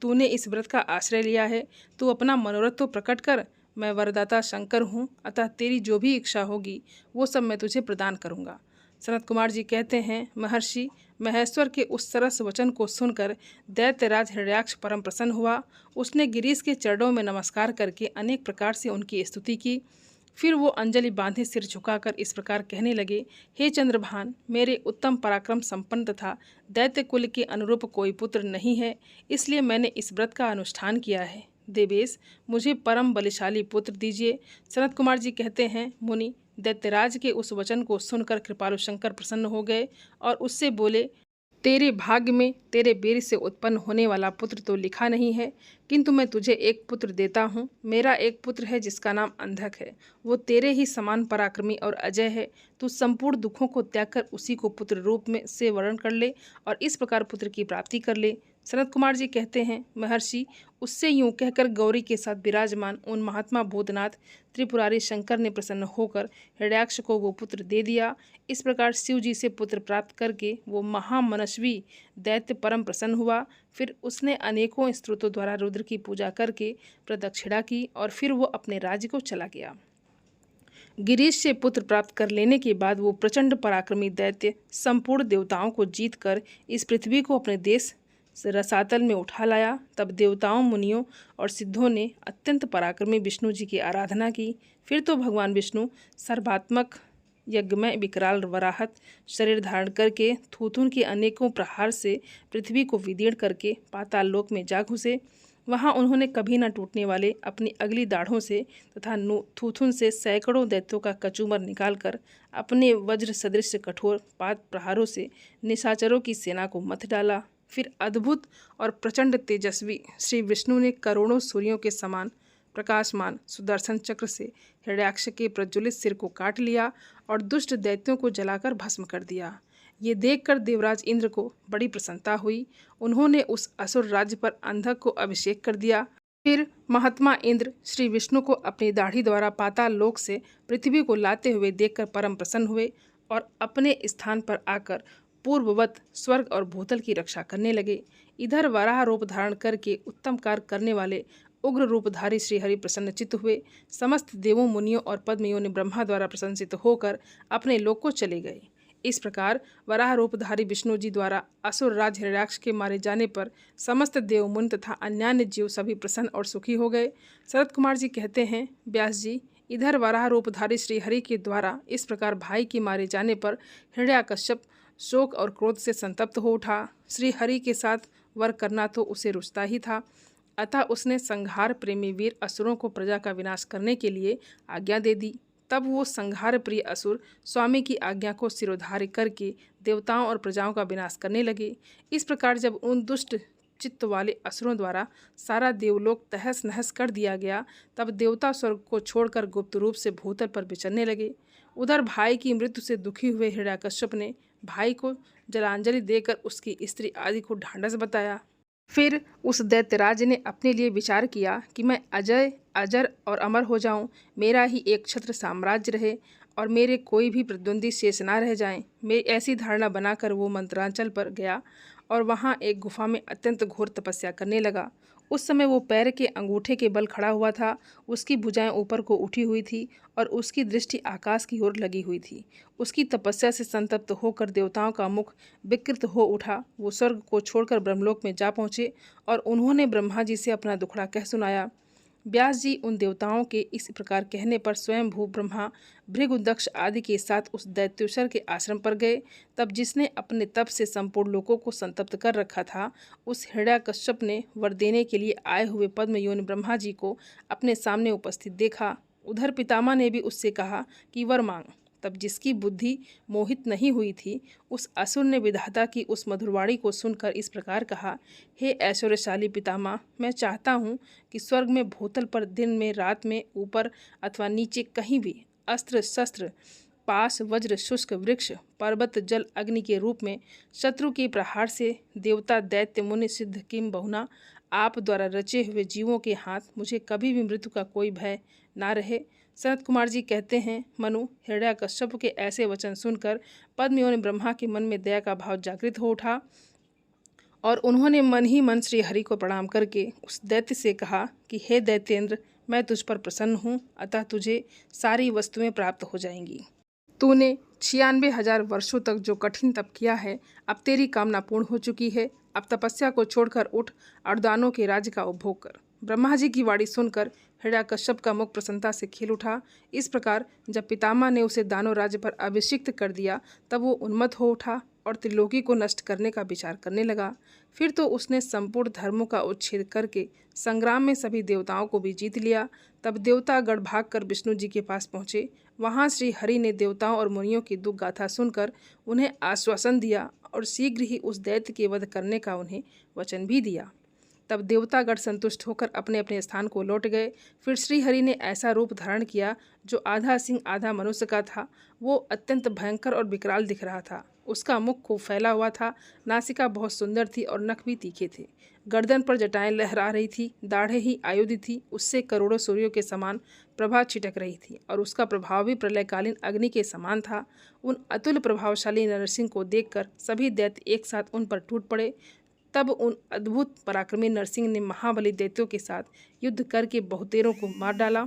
Speaker 1: तूने इस व्रत का आश्रय लिया है? तू अपना मनोरथ तो प्रकट कर। मैं वरदाता शंकर हूँ, अतः तेरी जो भी इच्छा होगी वो सब मैं तुझे प्रदान करूँगा। सनत कुमार जी कहते हैं, महर्षि, महेश्वर के उस सरस वचन को सुनकर दैत्यराज हिरण्याक्ष परम प्रसन्न हुआ। उसने गिरीश के चरणों में नमस्कार करके अनेक प्रकार से उनकी स्तुति की। फिर वो अंजलि बांधे सिर झुकाकर इस प्रकार कहने लगे, हे चंद्रभान, मेरे उत्तम पराक्रम संपन्न तथा दैत्य कुल के अनुरूप कोई पुत्र नहीं है, इसलिए मैंने इस व्रत का अनुष्ठान किया है। देवेश, मुझे परम बलशाली पुत्र दीजिए। सनत कुमार जी कहते हैं, मुनि, दैत्यराज के उस वचन को सुनकर कृपालु शंकर प्रसन्न हो गए और उससे बोले, तेरे भाग्य में तेरे वीर से उत्पन्न होने वाला पुत्र तो लिखा नहीं है, किंतु मैं तुझे एक पुत्र देता हूँ। मेरा एक पुत्र है जिसका नाम अंधक है। वो तेरे ही समान पराक्रमी और अजय है। तू संपूर्ण दुखों को त्याग कर उसी को पुत्र रूप में से वर्ण कर ले और इस प्रकार पुत्र की प्राप्ति कर ले। सनत कुमार जी कहते हैं, महर्षि, उससे यूं कहकर गौरी के साथ विराजमान उन महात्मा भूतनाथ त्रिपुरारी शंकर ने प्रसन्न होकर हिरण्याक्ष को वो पुत्र दे दिया। इस प्रकार शिव जी से पुत्र प्राप्त करके वो महामनस्वी दैत्य परम प्रसन्न हुआ। फिर उसने अनेकों स्तोत्रों द्वारा रुद्र की पूजा करके प्रदक्षिणा की और फिर वो अपने राज्य को चला गया। गिरीश से पुत्र प्राप्त कर लेने के बाद वो प्रचंड पराक्रमी दैत्य संपूर्ण देवताओं को जीतकर इस पृथ्वी को अपने देश से रसातल में उठा लाया। तब देवताओं, मुनियों और सिद्धों ने अत्यंत पराक्रमी विष्णु जी की आराधना की। फिर तो भगवान विष्णु सर्वात्मक यज्ञमय विकराल वराहत शरीर धारण करके थूथुन के अनेकों प्रहार से पृथ्वी को विदीर्ण करके पाताल लोक में जा घुसे। वहां उन्होंने कभी न टूटने वाले अपनी अगली दाढ़ों से तथा थूथुन से सैकड़ों दैत्यों का कचूमर निकालकर अपने वज्र सदृश कठोर पाद प्रहारों से निशाचरों की सेना को मथ डाला। फिर अद्भुत और प्रचंड तेजस्वी श्री विष्णु ने करोड़ों सूर्यों के समान प्रकाशमान सुदर्शन चक्र से हिरण्याक्ष के प्रज्वलित सिर को काट लिया और दुष्ट दैत्यों को जलाकर भस्म कर दिया। ये देखकर देवराज इंद्र को बड़ी प्रसन्नता हुई। उन्होंने उस असुर राज्य पर अंधक को अभिषेक कर दिया। फिर महात्मा इंद्र श्री विष्णु को अपनी दाढ़ी द्वारा पाताल लोक से पृथ्वी को लाते हुए देखकर परम प्रसन्न हुए और अपने स्थान पर आकर पूर्ववत स्वर्ग और भूतल की रक्षा करने लगे। इधर वराह रूप धारण करके उत्तम कार्य करने वाले उग्र रूपधारी श्री हरि प्रसन्नचित्त हुए। समस्त देवों, मुनियों और पद्मयों ने ब्रह्मा द्वारा प्रशंसित होकर अपने लोक को चले गए। इस प्रकार वराह रूपधारी विष्णु जी द्वारा असुर राज हिरण्याक्ष के मारे जाने पर समस्त देव, मुनि तथा अन्यान्य जीव सभी प्रसन्न और सुखी हो गए। शरत कुमार जी कहते हैं, व्यास जी, इधर वराह रूपधारी श्री हरि के द्वारा इस प्रकार भाई के मारे जाने पर हिरण्याकश्यप शोक और क्रोध से संतप्त हो उठा। श्री हरि के साथ वर करना तो उसे रुचता ही था, अतः उसने संहार प्रेमी वीर असुरों को प्रजा का विनाश करने के लिए आज्ञा दे दी। तब वो संहार प्रिय असुर स्वामी की आज्ञा को सिरोधार्य करके देवताओं और प्रजाओं का विनाश करने लगे। इस प्रकार जब उन दुष्ट चित्त वाले असुरों द्वारा सारा देवलोक तहस नहस कर दिया गया, तब देवता स्वर्ग को छोड़कर गुप्त रूप से भूतल पर विचरने लगे। उधर भाई की मृत्यु से दुखी हुए हिरण्याकश्यप ने भाई को जलांजलि देकर उसकी स्त्री आदि को ढांढस बताया। फिर उस दैत्यराज ने अपने लिए विचार किया कि मैं अजय, अजर और अमर हो जाऊं, मेरा ही एक छत्र साम्राज्य रहे और मेरे कोई भी प्रतिद्वंदी शेष ना रह जाएं। मैं ऐसी धारणा बनाकर वो मंत्रांचल पर गया और वहाँ एक गुफा में अत्यंत घोर तपस्या करने लगा। उस समय वो पैर के अंगूठे के बल खड़ा हुआ था। उसकी भुजाएं ऊपर को उठी हुई थी और उसकी दृष्टि आकाश की ओर लगी हुई थी। उसकी तपस्या से संतप्त होकर देवताओं का मुख विकृत हो उठा। वो स्वर्ग को छोड़कर ब्रह्मलोक में जा पहुँचे और उन्होंने ब्रह्मा जी से अपना दुखड़ा कह सुनाया। व्यास जी उन देवताओं के इस प्रकार कहने पर स्वयं भू ब्रह्मा, भृगु, दक्ष आदि के साथ उस दैत्योशर के आश्रम पर गए। तब जिसने अपने तप से संपूर्ण लोकों को संतप्त कर रखा था, उस हिरण्याकश्यप ने वर देने के लिए आए हुए पद्मयोनि ब्रह्मा जी को अपने सामने उपस्थित देखा। उधर पितामह ने भी उससे कहा कि वर मांग। तब जिसकी बुद्धि मोहित नहीं हुई थी, उस असुर ने विधाता की उस मधुरवाणी को सुनकर इस प्रकार कहा, हे ऐश्वर्यशाली पितामह, मैं चाहता हूँ कि स्वर्ग में, भूतल पर, दिन में, रात में, ऊपर अथवा नीचे कहीं भी अस्त्र शस्त्र, पाश, वज्र, शुष्क वृक्ष, पर्वत, जल, अग्नि के रूप में शत्रु के प्रहार से देवता, दैत्य, मुनि, सिद्ध, किम बहुना आप द्वारा रचे हुए जीवों के हाथ मुझे कभी भी मृत्यु का कोई भय ना रहे। सनत कुमार जी कहते हैं, मनु, हिरण्याकश्यप के ऐसे वचन सुनकर पद्मयोनि ब्रह्मा के मन में दया का भाव जागृत हो उठा और उन्होंने मन ही मन श्री हरि को प्रणाम करके उस दैत्य से कहा कि हे दैत्येंद्र, मैं तुझ पर प्रसन्न हूँ, अतः तुझे सारी वस्तुएं प्राप्त हो जाएंगी। तूने 96,000 वर्षों तक जो कठिन तप किया है, अब तेरी कामना पूर्ण हो चुकी है। अब तपस्या को छोड़कर उठ और दानों के राज्य का उपभोग कर। ब्रह्मा जी की वाणी सुनकर हिरण्याकश्यप का मुख प्रसन्नता से खिल उठा। इस प्रकार जब पितामह ने उसे दानव राज्य पर अभिषिक्त कर दिया, तब वो उन्मत्त हो उठा और त्रिलोकी को नष्ट करने का विचार करने लगा। फिर तो उसने संपूर्ण धर्मों का उच्छेद करके संग्राम में सभी देवताओं को भी जीत लिया। तब देवता गढ़ भाग कर विष्णु जी के पास पहुँचे। वहाँ श्री हरि ने देवताओं और मुनियों की दुख गाथा सुनकर उन्हें आश्वासन दिया और शीघ्र ही उस दैत्य के वध करने का उन्हें वचन भी दिया। तब देवतागण संतुष्ट होकर अपने अपने स्थान को लौट गए। फिर श्री हरि ने ऐसा रूप धारण किया जो आधा सिंह आधा मनुष्य का था। वो अत्यंत भयंकर और विकराल दिख रहा था। उसका मुख खूब फैला हुआ था, नासिका बहुत सुंदर थी और नख भी तीखे थे। गर्दन पर जटाएं लहरा रही थी, दाढ़ें ही आयुध थी। उससे करोड़ों सूर्यों के समान प्रभा छिटक रही थी और उसका प्रभाव भी प्रलयकालीन अग्नि के समान था। उन अतुल प्रभावशाली नरसिंह को देखकर सभी दैत्य एक साथ उन पर टूट पड़े। तब उन अद्भुत पराक्रमी नरसिंह ने महाबली दैत्यों के साथ युद्ध करके बहुतेरों को मार डाला।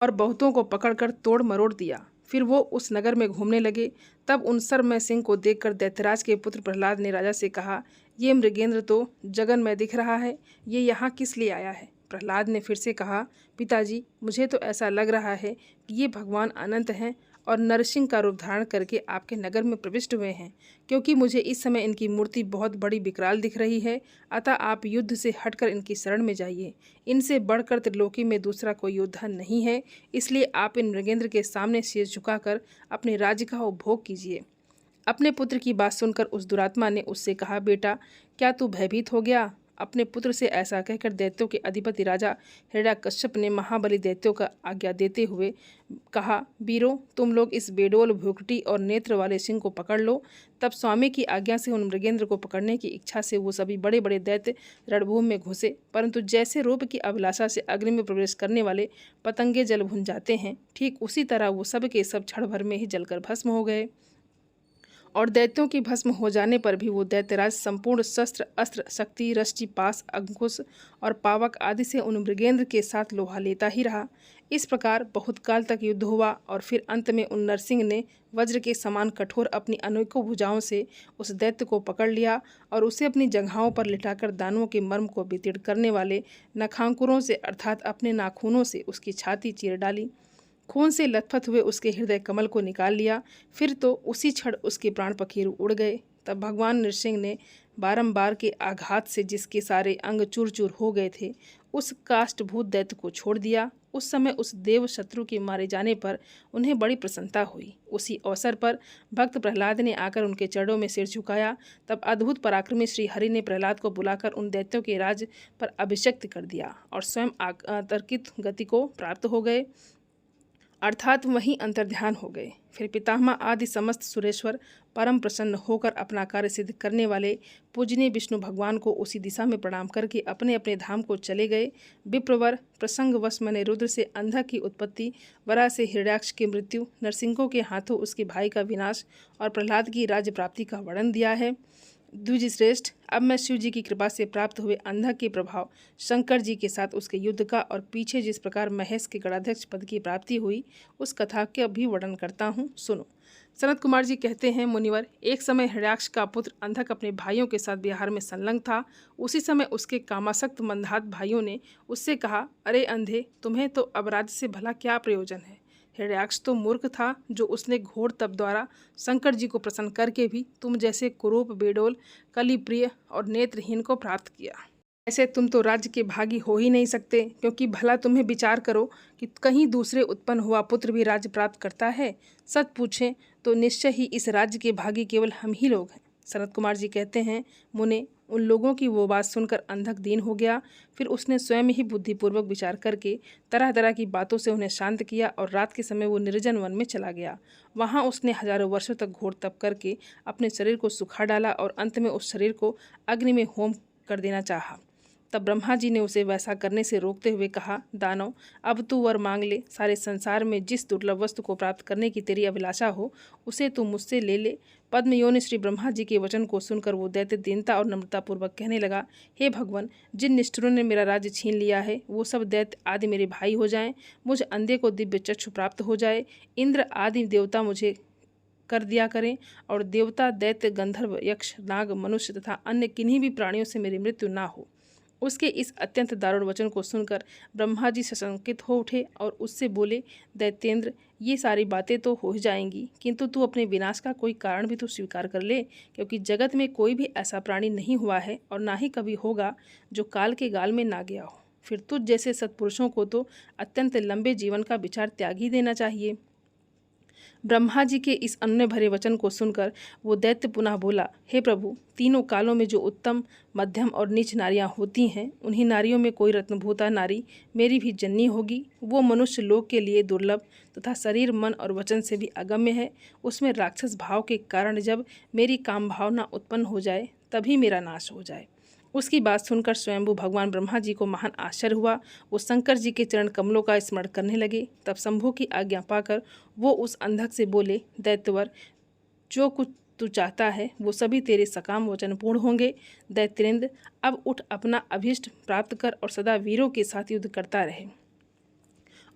Speaker 1: और बहुतों को पकड़कर तोड़ मरोड़ दिया। फिर वो उस नगर में घूमने लगे। तब उन सर्वमय सिंह को देखकर दैत्यराज के पुत्र प्रहलाद ने राजा से कहा, ये मृगेंद्र तो जगन्मय दिख रहा है, ये यहाँ किस लिए आया है? प्रहलाद ने फिर से कहा, पिताजी, मुझे तो ऐसा लग रहा है कि ये भगवान अनंत हैं और नरसिंह का रूप धारण करके आपके नगर में प्रविष्ट हुए हैं, क्योंकि मुझे इस समय इनकी मूर्ति बहुत बड़ी विकराल दिख रही है। अतः आप युद्ध से हटकर इनकी शरण में जाइए। इनसे बढ़कर त्रिलोकी में दूसरा कोई योद्धा नहीं है, इसलिए आप इन मृगेंद्र के सामने शीश झुकाकर अपने राज्य का उपभोग कीजिए। अपने पुत्र की बात सुनकर उस दुरात्मा ने उससे कहा, बेटा, क्या तू भयभीत हो गया? अपने पुत्र से ऐसा कहकर दैत्यों के अधिपति राजा हिरण्यकश्यप ने महाबली दैत्यों का आज्ञा देते हुए कहा, वीरों, तुम लोग इस बेडोल भ्रुकुटी और नेत्र वाले सिंह को पकड़ लो। तब स्वामी की आज्ञा से उन मृगेंद्र को पकड़ने की इच्छा से वो सभी बड़े बड़े दैत्य रणभूमि में घुसे, परंतु जैसे रूप की अभिलाषा से अग्नि में प्रवेश करने वाले पतंगे जल भुन जाते हैं, ठीक उसी तरह वो सब के सब क्षण भर में ही जलकर भस्म हो गए। और दैत्यों की भस्म हो जाने पर भी वो दैत्यराज संपूर्ण शस्त्र अस्त्र शक्ति रष्टि पास अंकुश और पावक आदि से उन मृगेंद्र के साथ लोहा लेता ही रहा। इस प्रकार बहुत काल तक युद्ध हुआ और फिर अंत में उन नरसिंह ने वज्र के समान कठोर अपनी अनेकों भुजाओं से उस दैत्य को पकड़ लिया और उसे अपनी जंघाओं पर लिटाकर दानवों के मर्म को वितीर्ण करने वाले नखांकुरों से अर्थात अपने नाखूनों से उसकी छाती चीर डाली। खून से लथपथ हुए उसके हृदय कमल को निकाल लिया। फिर तो उसी क्षण उसके प्राण पखेरु उड़ गए। तब भगवान नृसिंह ने बारंबार के आघात से जिसके सारे अंग चूर चूर हो गए थे, उस काष्ठभूत दैत्य को छोड़ दिया। उस समय उस देव शत्रु के मारे जाने पर उन्हें बड़ी प्रसन्नता हुई। उसी अवसर पर भक्त प्रहलाद ने आकर उनके चरणों में सिर झुकाया। तब अद्भुत पराक्रमी श्री हरि ने प्रहलाद को बुलाकर उन दैत्यों के राज पर अभिषिक्त कर दिया और स्वयं आतर्कित गति को प्राप्त हो गए, अर्थात वहीं अंतर्ध्यान हो गए। फिर पितामह आदि समस्त सुरेश्वर परम प्रसन्न होकर अपना कार्य सिद्ध करने वाले पूजनीय विष्णु भगवान को उसी दिशा में प्रणाम करके अपने अपने धाम को चले गए। विप्रवर प्रसंगवश मैंने रुद्र से अंधक की उत्पत्ति, वरा से हिरण्याक्ष की मृत्यु, नरसिंहों के हाथों उसके भाई का विनाश और प्रहलाद की राज्य प्राप्ति का वर्णन दिया है। द्विज श्रेष्ठ, अब मैं शिव जी की कृपा से प्राप्त हुए अंधक के प्रभाव, शंकर जी के साथ उसके युद्ध का और पीछे जिस प्रकार महेश के गणाध्यक्ष पद की प्राप्ति हुई, उस कथा के भी वर्णन करता हूँ, सुनो। सनत कुमार जी कहते हैं, मुनिवर, एक समय हिरण्याक्ष का पुत्र अंधक अपने भाइयों के साथ विहार में संलग्न था। उसी समय उसके कामासक्त मंदहात भाइयों ने उससे कहा, अरे अंधे, तुम्हें तो अपराध से भला क्या प्रयोजन है? हिरण्याक्ष तो मूर्ख था, जो उसने घोर तप द्वारा शंकर जी को प्रसन्न करके भी तुम जैसे कुरूप, बेडोल, कलिप्रिय और नेत्रहीन को प्राप्त किया। ऐसे तुम तो राज्य के भागी हो ही नहीं सकते, क्योंकि भला तुम्हें विचार करो कि कहीं दूसरे उत्पन्न हुआ पुत्र भी राज्य प्राप्त करता है? सच पूछें तो निश्चय ही इस राज्य के भागी केवल हम ही लोग हैं। सनत कुमार जी कहते हैं, मुने, उन लोगों की वो बात सुनकर अंधक दीन हो गया। फिर उसने स्वयं ही बुद्धिपूर्वक विचार करके तरह तरह की बातों से उन्हें शांत किया और रात के समय वो निर्जन वन में चला गया। वहाँ उसने हजारों वर्षों तक घोर तप करके अपने शरीर को सुखा डाला और अंत में उस शरीर को अग्नि में होम कर देना चाहा। तब ब्रह्मा जी ने उसे वैसा करने से रोकते हुए कहा, दानव, अब तू वर मांग ले। सारे संसार में जिस दुर्लभ वस्तु को प्राप्त करने की तेरी अभिलाषा हो, उसे तू मुझसे ले ले। पद्म योनि श्री ब्रह्मा जी के वचन को सुनकर वो दैत्य दीनता और नम्रतापूर्वक कहने लगा, हे भगवान, जिन निष्ठुरों ने मेरा राज्य छीन लिया है, वो सब दैत्य आदि मेरे भाई हो जाएं। मुझ अंधे को दिव्य चक्षु प्राप्त हो जाए। इंद्र आदि देवता मुझे कर दिया करें और देवता, दैत्य, गंधर्व, यक्ष, नाग, मनुष्य तथा अन्य किन्हीं भी प्राणियों से मेरी मृत्यु ना हो। उसके इस अत्यंत दारुण वचन को सुनकर ब्रह्मा जी सशंकित हो उठे और उससे बोले, दैत्येंद्र, ये सारी बातें तो हो ही जाएंगी, किंतु तू अपने विनाश का कोई कारण भी तो स्वीकार कर ले, क्योंकि जगत में कोई भी ऐसा प्राणी नहीं हुआ है और ना ही कभी होगा जो काल के गाल में ना गया हो। फिर तुझ जैसे सत्पुरुषों को तो अत्यंत लंबे जीवन का विचार त्याग ही देना चाहिए। ब्रह्मा जी के इस अन्य भरे वचन को सुनकर वो दैत्य पुनः बोला, हे प्रभु, तीनों कालों में जो उत्तम, मध्यम और नीच नारियां होती हैं, उन्हीं नारियों में कोई रत्नभूता नारी मेरी भी जननी होगी। वो मनुष्य लोक के लिए दुर्लभ तथा शरीर, मन और वचन से भी अगम्य है। उसमें राक्षस भाव के कारण जब मेरी काम भावना उत्पन्न हो जाए, तभी मेरा नाश हो जाए। उसकी बात सुनकर स्वयंभू भगवान ब्रह्मा जी को महान आश्चर्य हुआ। वो शंकर जी के चरण कमलों का स्मरण करने लगे। तब शंभु की आज्ञा पाकर वो उस अंधक से बोले, दैत्यवर, जो कुछ तू चाहता है वो सभी तेरे सकाम वचन पूर्ण होंगे। दैत्येंद्र, अब उठ, अपना अभीष्ट प्राप्त कर और सदा वीरों के साथ युद्ध करता रहे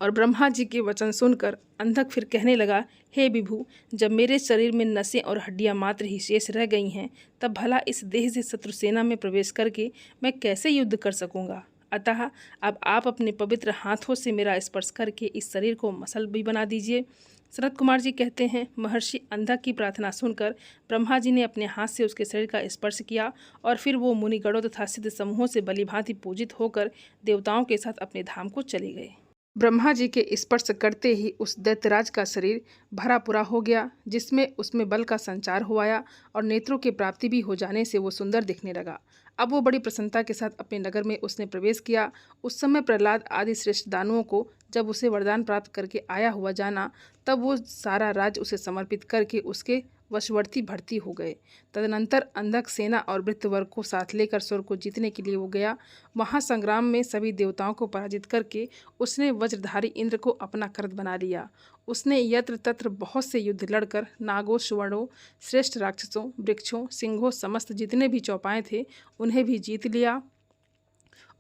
Speaker 1: और ब्रह्मा जी के वचन सुनकर अंधक फिर कहने लगा, हे विभु, जब मेरे शरीर में नसें और हड्डियां मात्र ही शेष रह गई हैं, तब भला इस देह से शत्रुसेना में प्रवेश करके मैं कैसे युद्ध कर सकूंगा। अतः अब आप अपने पवित्र हाथों से मेरा स्पर्श करके इस शरीर को मसल भी बना दीजिए। सनत कुमार जी कहते हैं, महर्षि अंधक की प्रार्थना सुनकर ब्रह्मा जी ने अपने हाथ से उसके शरीर का स्पर्श किया और फिर वो मुनिगणों तथा सिद्ध समूहों से भलीभांति पूजित होकर देवताओं के साथ अपने धाम को चले गए। ब्रह्मा जी के स्पर्श करते ही उस दैत्यराज का शरीर भरा पूरा हो गया, जिसमें उसमें बल का संचार हो आया और नेत्रों की प्राप्ति भी हो जाने से वो सुंदर दिखने लगा। अब वो बड़ी प्रसन्नता के साथ अपने नगर में उसने प्रवेश किया। उस समय प्रहलाद आदि श्रेष्ठ दानुओं को जब उसे वरदान प्राप्त करके आया हुआ जाना, तब वो सारा राज्य उसे समर्पित करके उसके वशवर्ती भर्ती हो गए। तदनंतर अंधक सेना और वृत्तवर्ग को साथ लेकर स्वर्ग को जीतने के लिए वो गया। वहाँ संग्राम में सभी देवताओं को पराजित करके उसने वज्रधारी इंद्र को अपना कृत बना लिया। उसने यत्र तत्र बहुत से युद्ध लड़कर नागों, सुवर्णों, श्रेष्ठ राक्षसों, वृक्षों, सिंहों, समस्त जितने भी चौपाए थे उन्हें भी जीत लिया।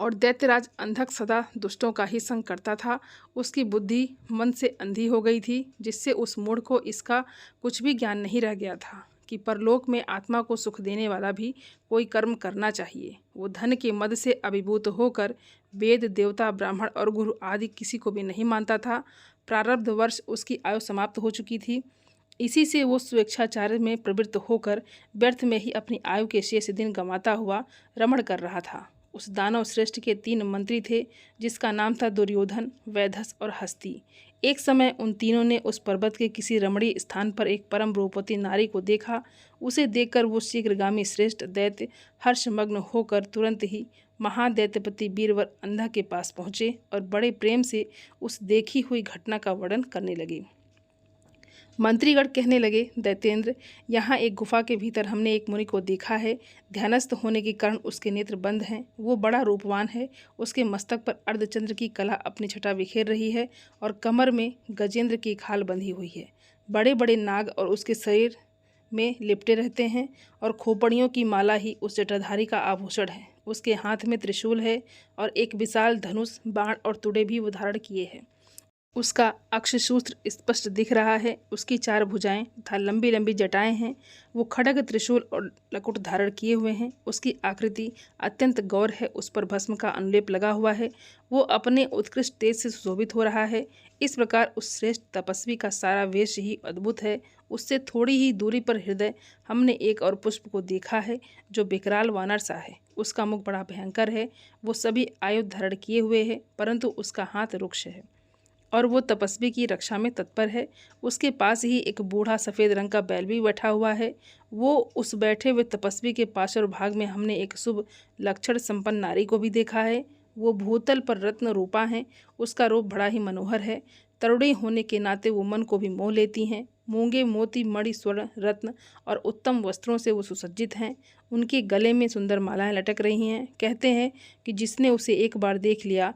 Speaker 1: और दैत्यराज अंधक सदा दुष्टों का ही संग करता था। उसकी बुद्धि मन से अंधी हो गई थी, जिससे उस मूढ़ को इसका कुछ भी ज्ञान नहीं रह गया था कि परलोक में आत्मा को सुख देने वाला भी कोई कर्म करना चाहिए। वो धन के मद से अभिभूत होकर वेद, देवता, ब्राह्मण और गुरु आदि किसी को भी नहीं मानता था। प्रारब्ध वर्ष उसकी आयु समाप्त हो चुकी थी। इसी से वो स्वेच्छाचार में प्रवृत्त होकर व्यर्थ में ही अपनी आयु के शेष दिन गंवाता हुआ रमण कर रहा था। उस दानव श्रेष्ठ के 3 मंत्री थे, जिसका नाम था दुर्योधन, वैधस और हस्ती। एक समय उन तीनों ने उस पर्वत के किसी रमणीय स्थान पर एक परम रूपवती नारी को देखा। उसे देखकर वो शीघ्रगामी श्रेष्ठ दैत्य हर्षमग्न होकर तुरंत ही महादैत्यपति बीरवर अंधा के पास पहुँचे और बड़े प्रेम से उस देखी हुई घटना का वर्णन करने लगे। मंत्रीगण कहने लगे, दैत्येंद्र, यहाँ एक गुफा के भीतर हमने एक मुनि को देखा है। ध्यानस्थ होने के कारण उसके नेत्र बंद हैं। वो बड़ा रूपवान है। उसके मस्तक पर अर्धचंद्र की कला अपनी छटा बिखेर रही है और कमर में गजेंद्र की खाल बंधी हुई है। बड़े बड़े नाग और उसके शरीर में लिपटे रहते हैं और खोपड़ियों की माला ही उस जटाधारी का आभूषण है। उसके हाथ में त्रिशूल है और एक विशाल धनुष, बाण और तुड़े भी वो धारण किए हैं। उसका अक्षसूत्र स्पष्ट दिख रहा है। उसकी 4 भुजाएं तथा लंबी लंबी जटाएं हैं। वो खड्ग, त्रिशूल और लकुट धारण किए हुए हैं। उसकी आकृति अत्यंत गौर है। उस पर भस्म का अनुलेप लगा हुआ है। वो अपने उत्कृष्ट तेज से सुशोभित हो रहा है। इस प्रकार उस श्रेष्ठ तपस्वी का सारा वेश ही अद्भुत है। उससे थोड़ी ही दूरी पर हृदय हमने एक और पुष्प को देखा है, जो विकराल वानर सा है। उसका मुख बड़ा भयंकर है। वो सभी आयुध धारण किए हुए है, परंतु उसका हाथ रुक्ष है और वो तपस्वी की रक्षा में तत्पर है। उसके पास ही एक बूढ़ा सफ़ेद रंग का बैल भी बैठा हुआ है। वो उस बैठे हुए तपस्वी के पार्श्व भाग में हमने एक शुभ लक्षण संपन्न नारी को भी देखा है। वो भूतल पर रत्न रूपा है। उसका रूप बड़ा ही मनोहर है। तरुणी होने के नाते वो मन को भी मोह लेती हैं। मूंगे, मोती, मणि, स्वर्ण, रत्न और उत्तम वस्त्रों से वो सुसज्जित हैं। उनके गले में सुंदर मालाएं लटक रही हैं। कहते हैं कि जिसने उसे एक बार देख लिया,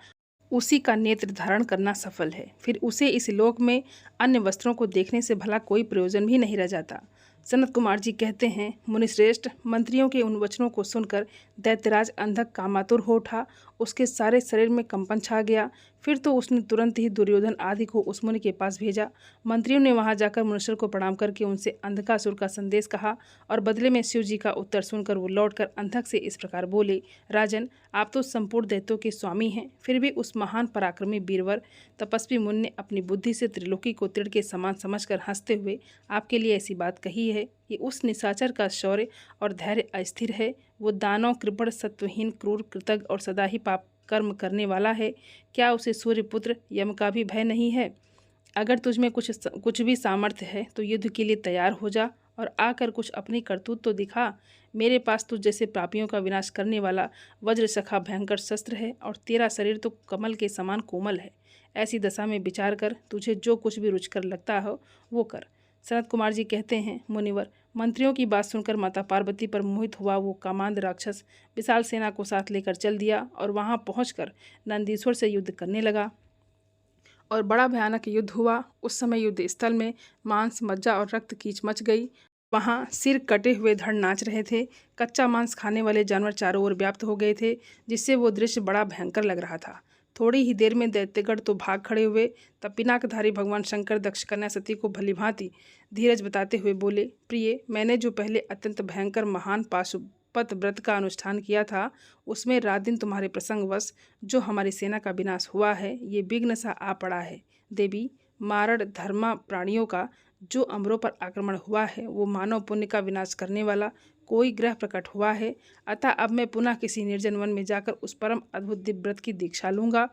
Speaker 1: उसी का नेत्र धारण करना सफल है। फिर उसे इस लोक में अन्य वस्त्रों को देखने से भला कोई प्रयोजन भी नहीं रह जाता। सनत कुमार जी कहते हैं, मुनिश्रेष्ठ, मंत्रियों के उन वचनों को सुनकर दैत्यराज अंधक कामातुर हो उठा। उसके सारे शरीर में कंपन छा गया। फिर तो उसने तुरंत ही दुर्योधन आदि को उस मुनि के पास भेजा। मंत्रियों ने वहां जाकर मनुष्य को प्रणाम करके उनसे अंधकासुर का संदेश कहा और बदले में शिव जी का उत्तर सुनकर वो लौटकर अंधक से इस प्रकार बोले, राजन, आप तो संपूर्ण दैत्यों के स्वामी हैं, फिर भी उस महान पराक्रमी बीरवर तपस्वी मुनि ने अपनी बुद्धि से त्रिलोकी को तीर के समान समझकर हंसते हुए आपके लिए ऐसी बात कही है। ये उस निशाचर का शौर्य और धैर्य अस्थिर है। वो दानव, कृपण, सत्वहीन, क्रूर, कृतज्ञ और सदा ही पाप कर्म करने वाला है। क्या उसे सूर्यपुत्र यम का भी भय नहीं है? अगर तुझमें कुछ भी सामर्थ्य है तो युद्ध के लिए तैयार हो जा और आकर कुछ अपनी करतूत तो दिखा। मेरे पास तुझ जैसे पापियों का विनाश करने वाला वज्र सखा भयंकर शस्त्र है और तेरा शरीर तो कमल के समान कोमल है। ऐसी दशा में विचार कर, तुझे जो कुछ भी रुचकर लगता हो वो कर। सनत कुमार जी कहते हैं, मुनिवर, मंत्रियों की बात सुनकर माता पार्वती पर मोहित हुआ वो कामांध राक्षस विशाल सेना को साथ लेकर चल दिया और वहां पहुंचकर नंदीश्वर से युद्ध करने लगा और बड़ा भयानक युद्ध हुआ। उस समय युद्ध स्थल में मांस, मज्जा और रक्त कीच मच गई। वहाँ सिर कटे हुए धड़ नाच रहे थे। कच्चा मांस खाने वाले जानवर चारों ओर व्याप्त हो गए थे, जिससे वो दृश्य बड़ा भयंकर लग रहा था। थोड़ी ही देर में दैत्यगण तो भाग खड़े हुए। तब पिनाकधारी भगवान शंकर दक्ष कन्या सती को भलीभांति धीरज बताते हुए बोले, प्रिय, मैंने जो पहले अत्यंत भयंकर महान पाशुपत व्रत का अनुष्ठान किया था, उसमें रात दिन तुम्हारे प्रसंगवश जो हमारी सेना का विनाश हुआ है, ये विघ्न सा आ पड़ा है। देवी, मारण धर्मा प्राणियों का जो अमरों पर आक्रमण हुआ है, वो मानव पुण्य का विनाश करने वाला कोई ग्रह प्रकट हुआ है। अतः अब मैं पुनः किसी निर्जन वन में जाकर उस परम अद्भुत दिव्य व्रत की दीक्षा लूंगा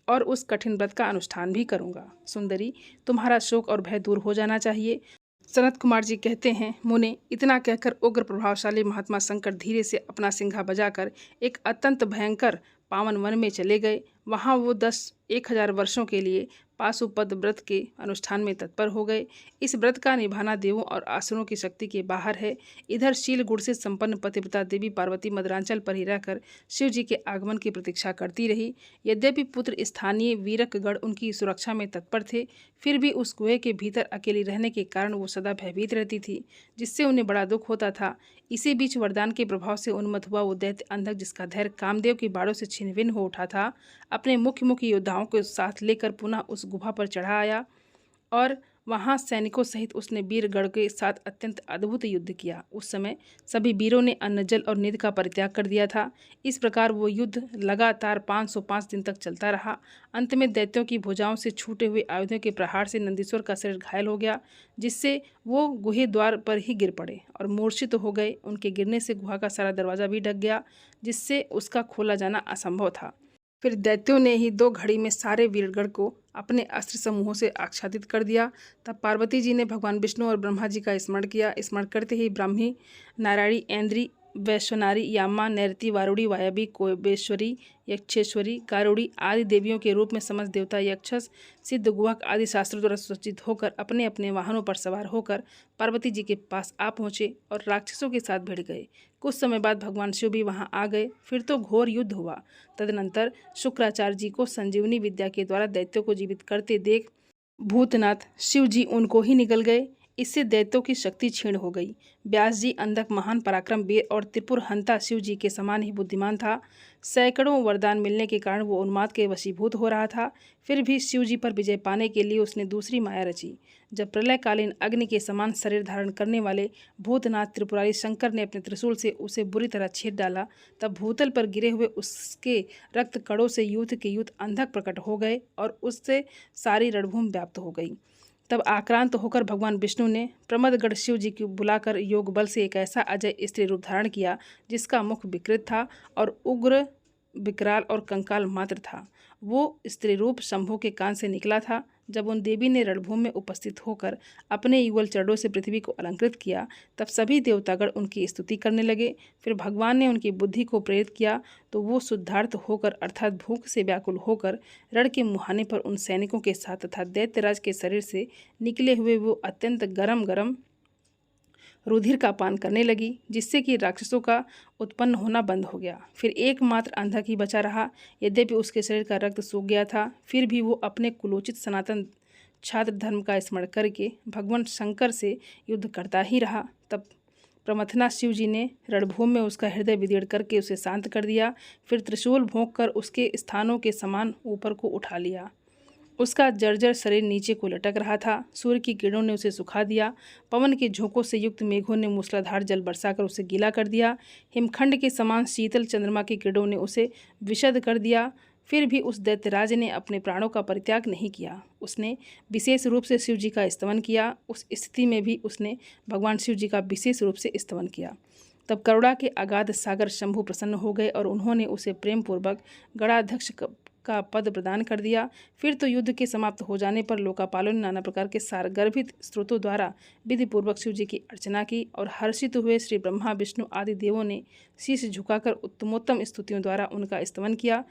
Speaker 1: और उस कठिन व्रत का अनुष्ठान भी करूंगा। सुंदरी, तुम्हारा शोक और भय दूर हो जाना चाहिए। सनत कुमार जी कहते हैं, मुने, इतना कहकर उग्र प्रभावशाली महात्मा शंकर धीरे से अपना सिंघा बजाकर एक अत्यंत भयंकर पावन वन में चले गए। वहाँ वो 10,000 वर्षों के लिए पाशुपत व्रत के अनुष्ठान में तत्पर हो गए। इस व्रत का निभाना देवों और असुरों की शक्ति के बाहर है। इधर शील गुण से संपन्न पतिव्रता देवी पार्वती मद्रांचल पर ही रहकर शिव जी के आगमन की प्रतीक्षा करती रही। यद्यपि पुत्र स्थानीय वीरकगण उनकी सुरक्षा में तत्पर थे, फिर भी उस कुएं के भीतर अकेली रहने के कारण वो सदा भयभीत रहती थी, जिससे उन्हें बड़ा दुख होता था। इसी बीच वरदान के प्रभाव से उन्मत्त हुआ वो दैत्य अंधक, जिसका धैर्य कामदेव की बाड़ों से छिन्न हो उठा था, अपने मुख्य योद्धाओं को साथ लेकर पुनः उस गुफा पर चढ़ा आया और वहां सैनिकों सहित उसने वीरगण के साथ अत्यंत अद्भुत युद्ध किया। उस समय सभी वीरों ने अन्न, जल और निद का परित्याग कर दिया था। इस प्रकार वो युद्ध लगातार 505 दिन तक चलता रहा। अंत में दैत्यों की भुजाओं से छूटे हुए आयुधों के प्रहार से नंदीश्वर का शरीर घायल हो गया, जिससे वो गुहे द्वार पर ही गिर पड़े और मूर्छित हो गए। उनके गिरने से गुहा का सारा दरवाजा भी ढक गया, जिससे उसका खोला जाना असंभव था। फिर दैत्यों ने ही 2 घड़ी में सारे वीरगण को अपने अस्त्र समूहों से आच्छादित कर दिया। तब पार्वती जी ने भगवान विष्णु और ब्रह्मा जी का स्मरण किया। स्मरण करते ही ब्राह्मी, नारायणी, ऐन्द्री, वैश्वनारी, यामा, नैरती, वारुणी, वायवी, कोयबेश्वरी, यक्षेश्वरी, गारुड़ी आदि देवियों के रूप में समस्त देवता, यक्षस, सिद्ध, गुहक आदि शास्त्रों द्वारा सुसज्जित होकर अपने अपने वाहनों पर सवार होकर पार्वती जी के पास आ पहुँचे और राक्षसों के साथ भिड़ गए। कुछ समय बाद भगवान शिव भी वहां आ गए। फिर तो घोर युद्ध हुआ। तदनंतर शुक्राचार्य जी को संजीवनी विद्या के द्वारा दैत्यों को जीवित करते देख भूतनाथ शिव जी उनको ही निकल गए। इससे दैत्यों की शक्ति क्षीण हो गई। व्यास जी अंधक, महान पराक्रम वीर और त्रिपुर हंता शिव जी के समान ही बुद्धिमान था। सैकड़ों वरदान मिलने के कारण वो उन्माद के वशीभूत हो रहा था। फिर भी शिव जी पर विजय पाने के लिए उसने दूसरी माया रची। जब प्रलयकालीन अग्नि के समान शरीर धारण करने वाले भूतनाथ त्रिपुरारी शंकर ने अपने त्रिशूल से उसे बुरी तरह छेद डाला, तब भूतल पर गिरे हुए उसके रक्त कणों से यूथ के यूथ अंधक प्रकट हो गए और उससे सारी रणभूमि व्याप्त हो गई। तब आक्रांत होकर भगवान विष्णु ने प्रमदगढ़ शिव जी को बुलाकर योग बल से एक ऐसा अजय स्त्री रूप धारण किया, जिसका मुख विकृत था और उग्र, विकराल और कंकाल मात्र था। वो स्त्री रूप शंभु के कान से निकला था। जब उन देवी ने रणभूमि में उपस्थित होकर अपने युगल चरणों से पृथ्वी को अलंकृत किया, तब सभी देवतागण उनकी स्तुति करने लगे। फिर भगवान ने उनकी बुद्धि को प्रेरित किया, तो वो शुद्धार्थ होकर अर्थात भूख से व्याकुल होकर रण के मुहाने पर उन सैनिकों के साथ तथा दैत्यराज के शरीर से निकले हुए वो अत्यंत गरम गरम रुधिर का पान करने लगी, जिससे कि राक्षसों का उत्पन्न होना बंद हो गया। फिर एकमात्र अंधक ही बचा रहा। यद्यपि उसके शरीर का रक्त सूख गया था, फिर भी वो अपने कुलोचित सनातन छात्र धर्म का स्मरण करके भगवान शंकर से युद्ध करता ही रहा। तब प्रमथनाथ शिव जी ने रणभूमि में उसका हृदय विदीर्ण करके उसे शांत कर दिया। फिर त्रिशूल भोंक कर उसके स्थानों के समान ऊपर को उठा लिया। उसका जर्जर शरीर नीचे को लटक रहा था। सूर्य की किरणों ने उसे सुखा दिया। पवन के झोंकों से युक्त मेघों ने मूसलाधार जल बरसाकर उसे गीला कर दिया। हिमखंड के समान शीतल चंद्रमा की किरणों ने उसे विशद कर दिया। फिर भी उस दैत्यराज ने अपने प्राणों का परित्याग नहीं किया। उसने विशेष रूप से शिव जी का स्तवन किया। उस स्थिति में भी उसने भगवान शिव जी का विशेष रूप से स्तवन किया। तब करुणा के अगाध सागर शंभु प्रसन्न हो गए और उन्होंने उसे प्रेम पूर्वक गणाध्यक्ष का पद प्रदान कर दिया। फिर तो युद्ध के समाप्त हो जाने पर लोकापालों ने नाना प्रकार के सारगर्भित स्त्रोतों द्वारा विधिपूर्वक शिव जी की अर्चना की और हर्षित हुए श्री ब्रह्मा, विष्णु आदि देवों ने शीश झुकाकर उत्तमोत्तम स्तुतियों द्वारा उनका स्तवन किया।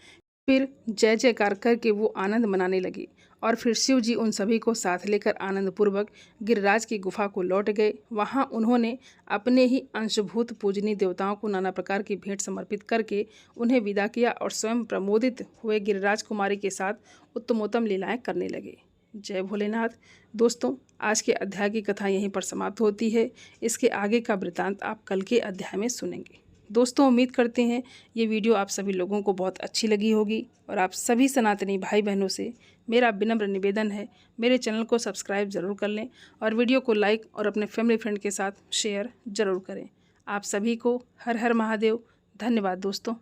Speaker 1: फिर जय जयकार करके वो आनंद मनाने लगे और फिर शिव जी उन सभी को साथ लेकर आनंदपूर्वक गिरिराज की गुफा को लौट गए। वहाँ उन्होंने अपने ही अंशभूत पूजनीय देवताओं को नाना प्रकार की भेंट समर्पित करके उन्हें विदा किया और स्वयं प्रमोदित हुए गिरिराज कुमारी के साथ उत्तमोत्तम लीलाएं करने लगे। जय भोलेनाथ। दोस्तों, आज के अध्याय की कथा यहीं पर समाप्त होती है। इसके आगे का वृतांत आप कल के अध्याय में सुनेंगे। दोस्तों उम्मीद करते हैं ये वीडियो आप सभी लोगों को बहुत अच्छी लगी होगी और आप सभी सनातनी भाई बहनों से मेरा विनम्र निवेदन है मेरे चैनल को सब्सक्राइब ज़रूर कर लें और वीडियो को लाइक और अपने फैमिली फ्रेंड के साथ शेयर ज़रूर करें। आप सभी को हर हर महादेव। धन्यवाद दोस्तों।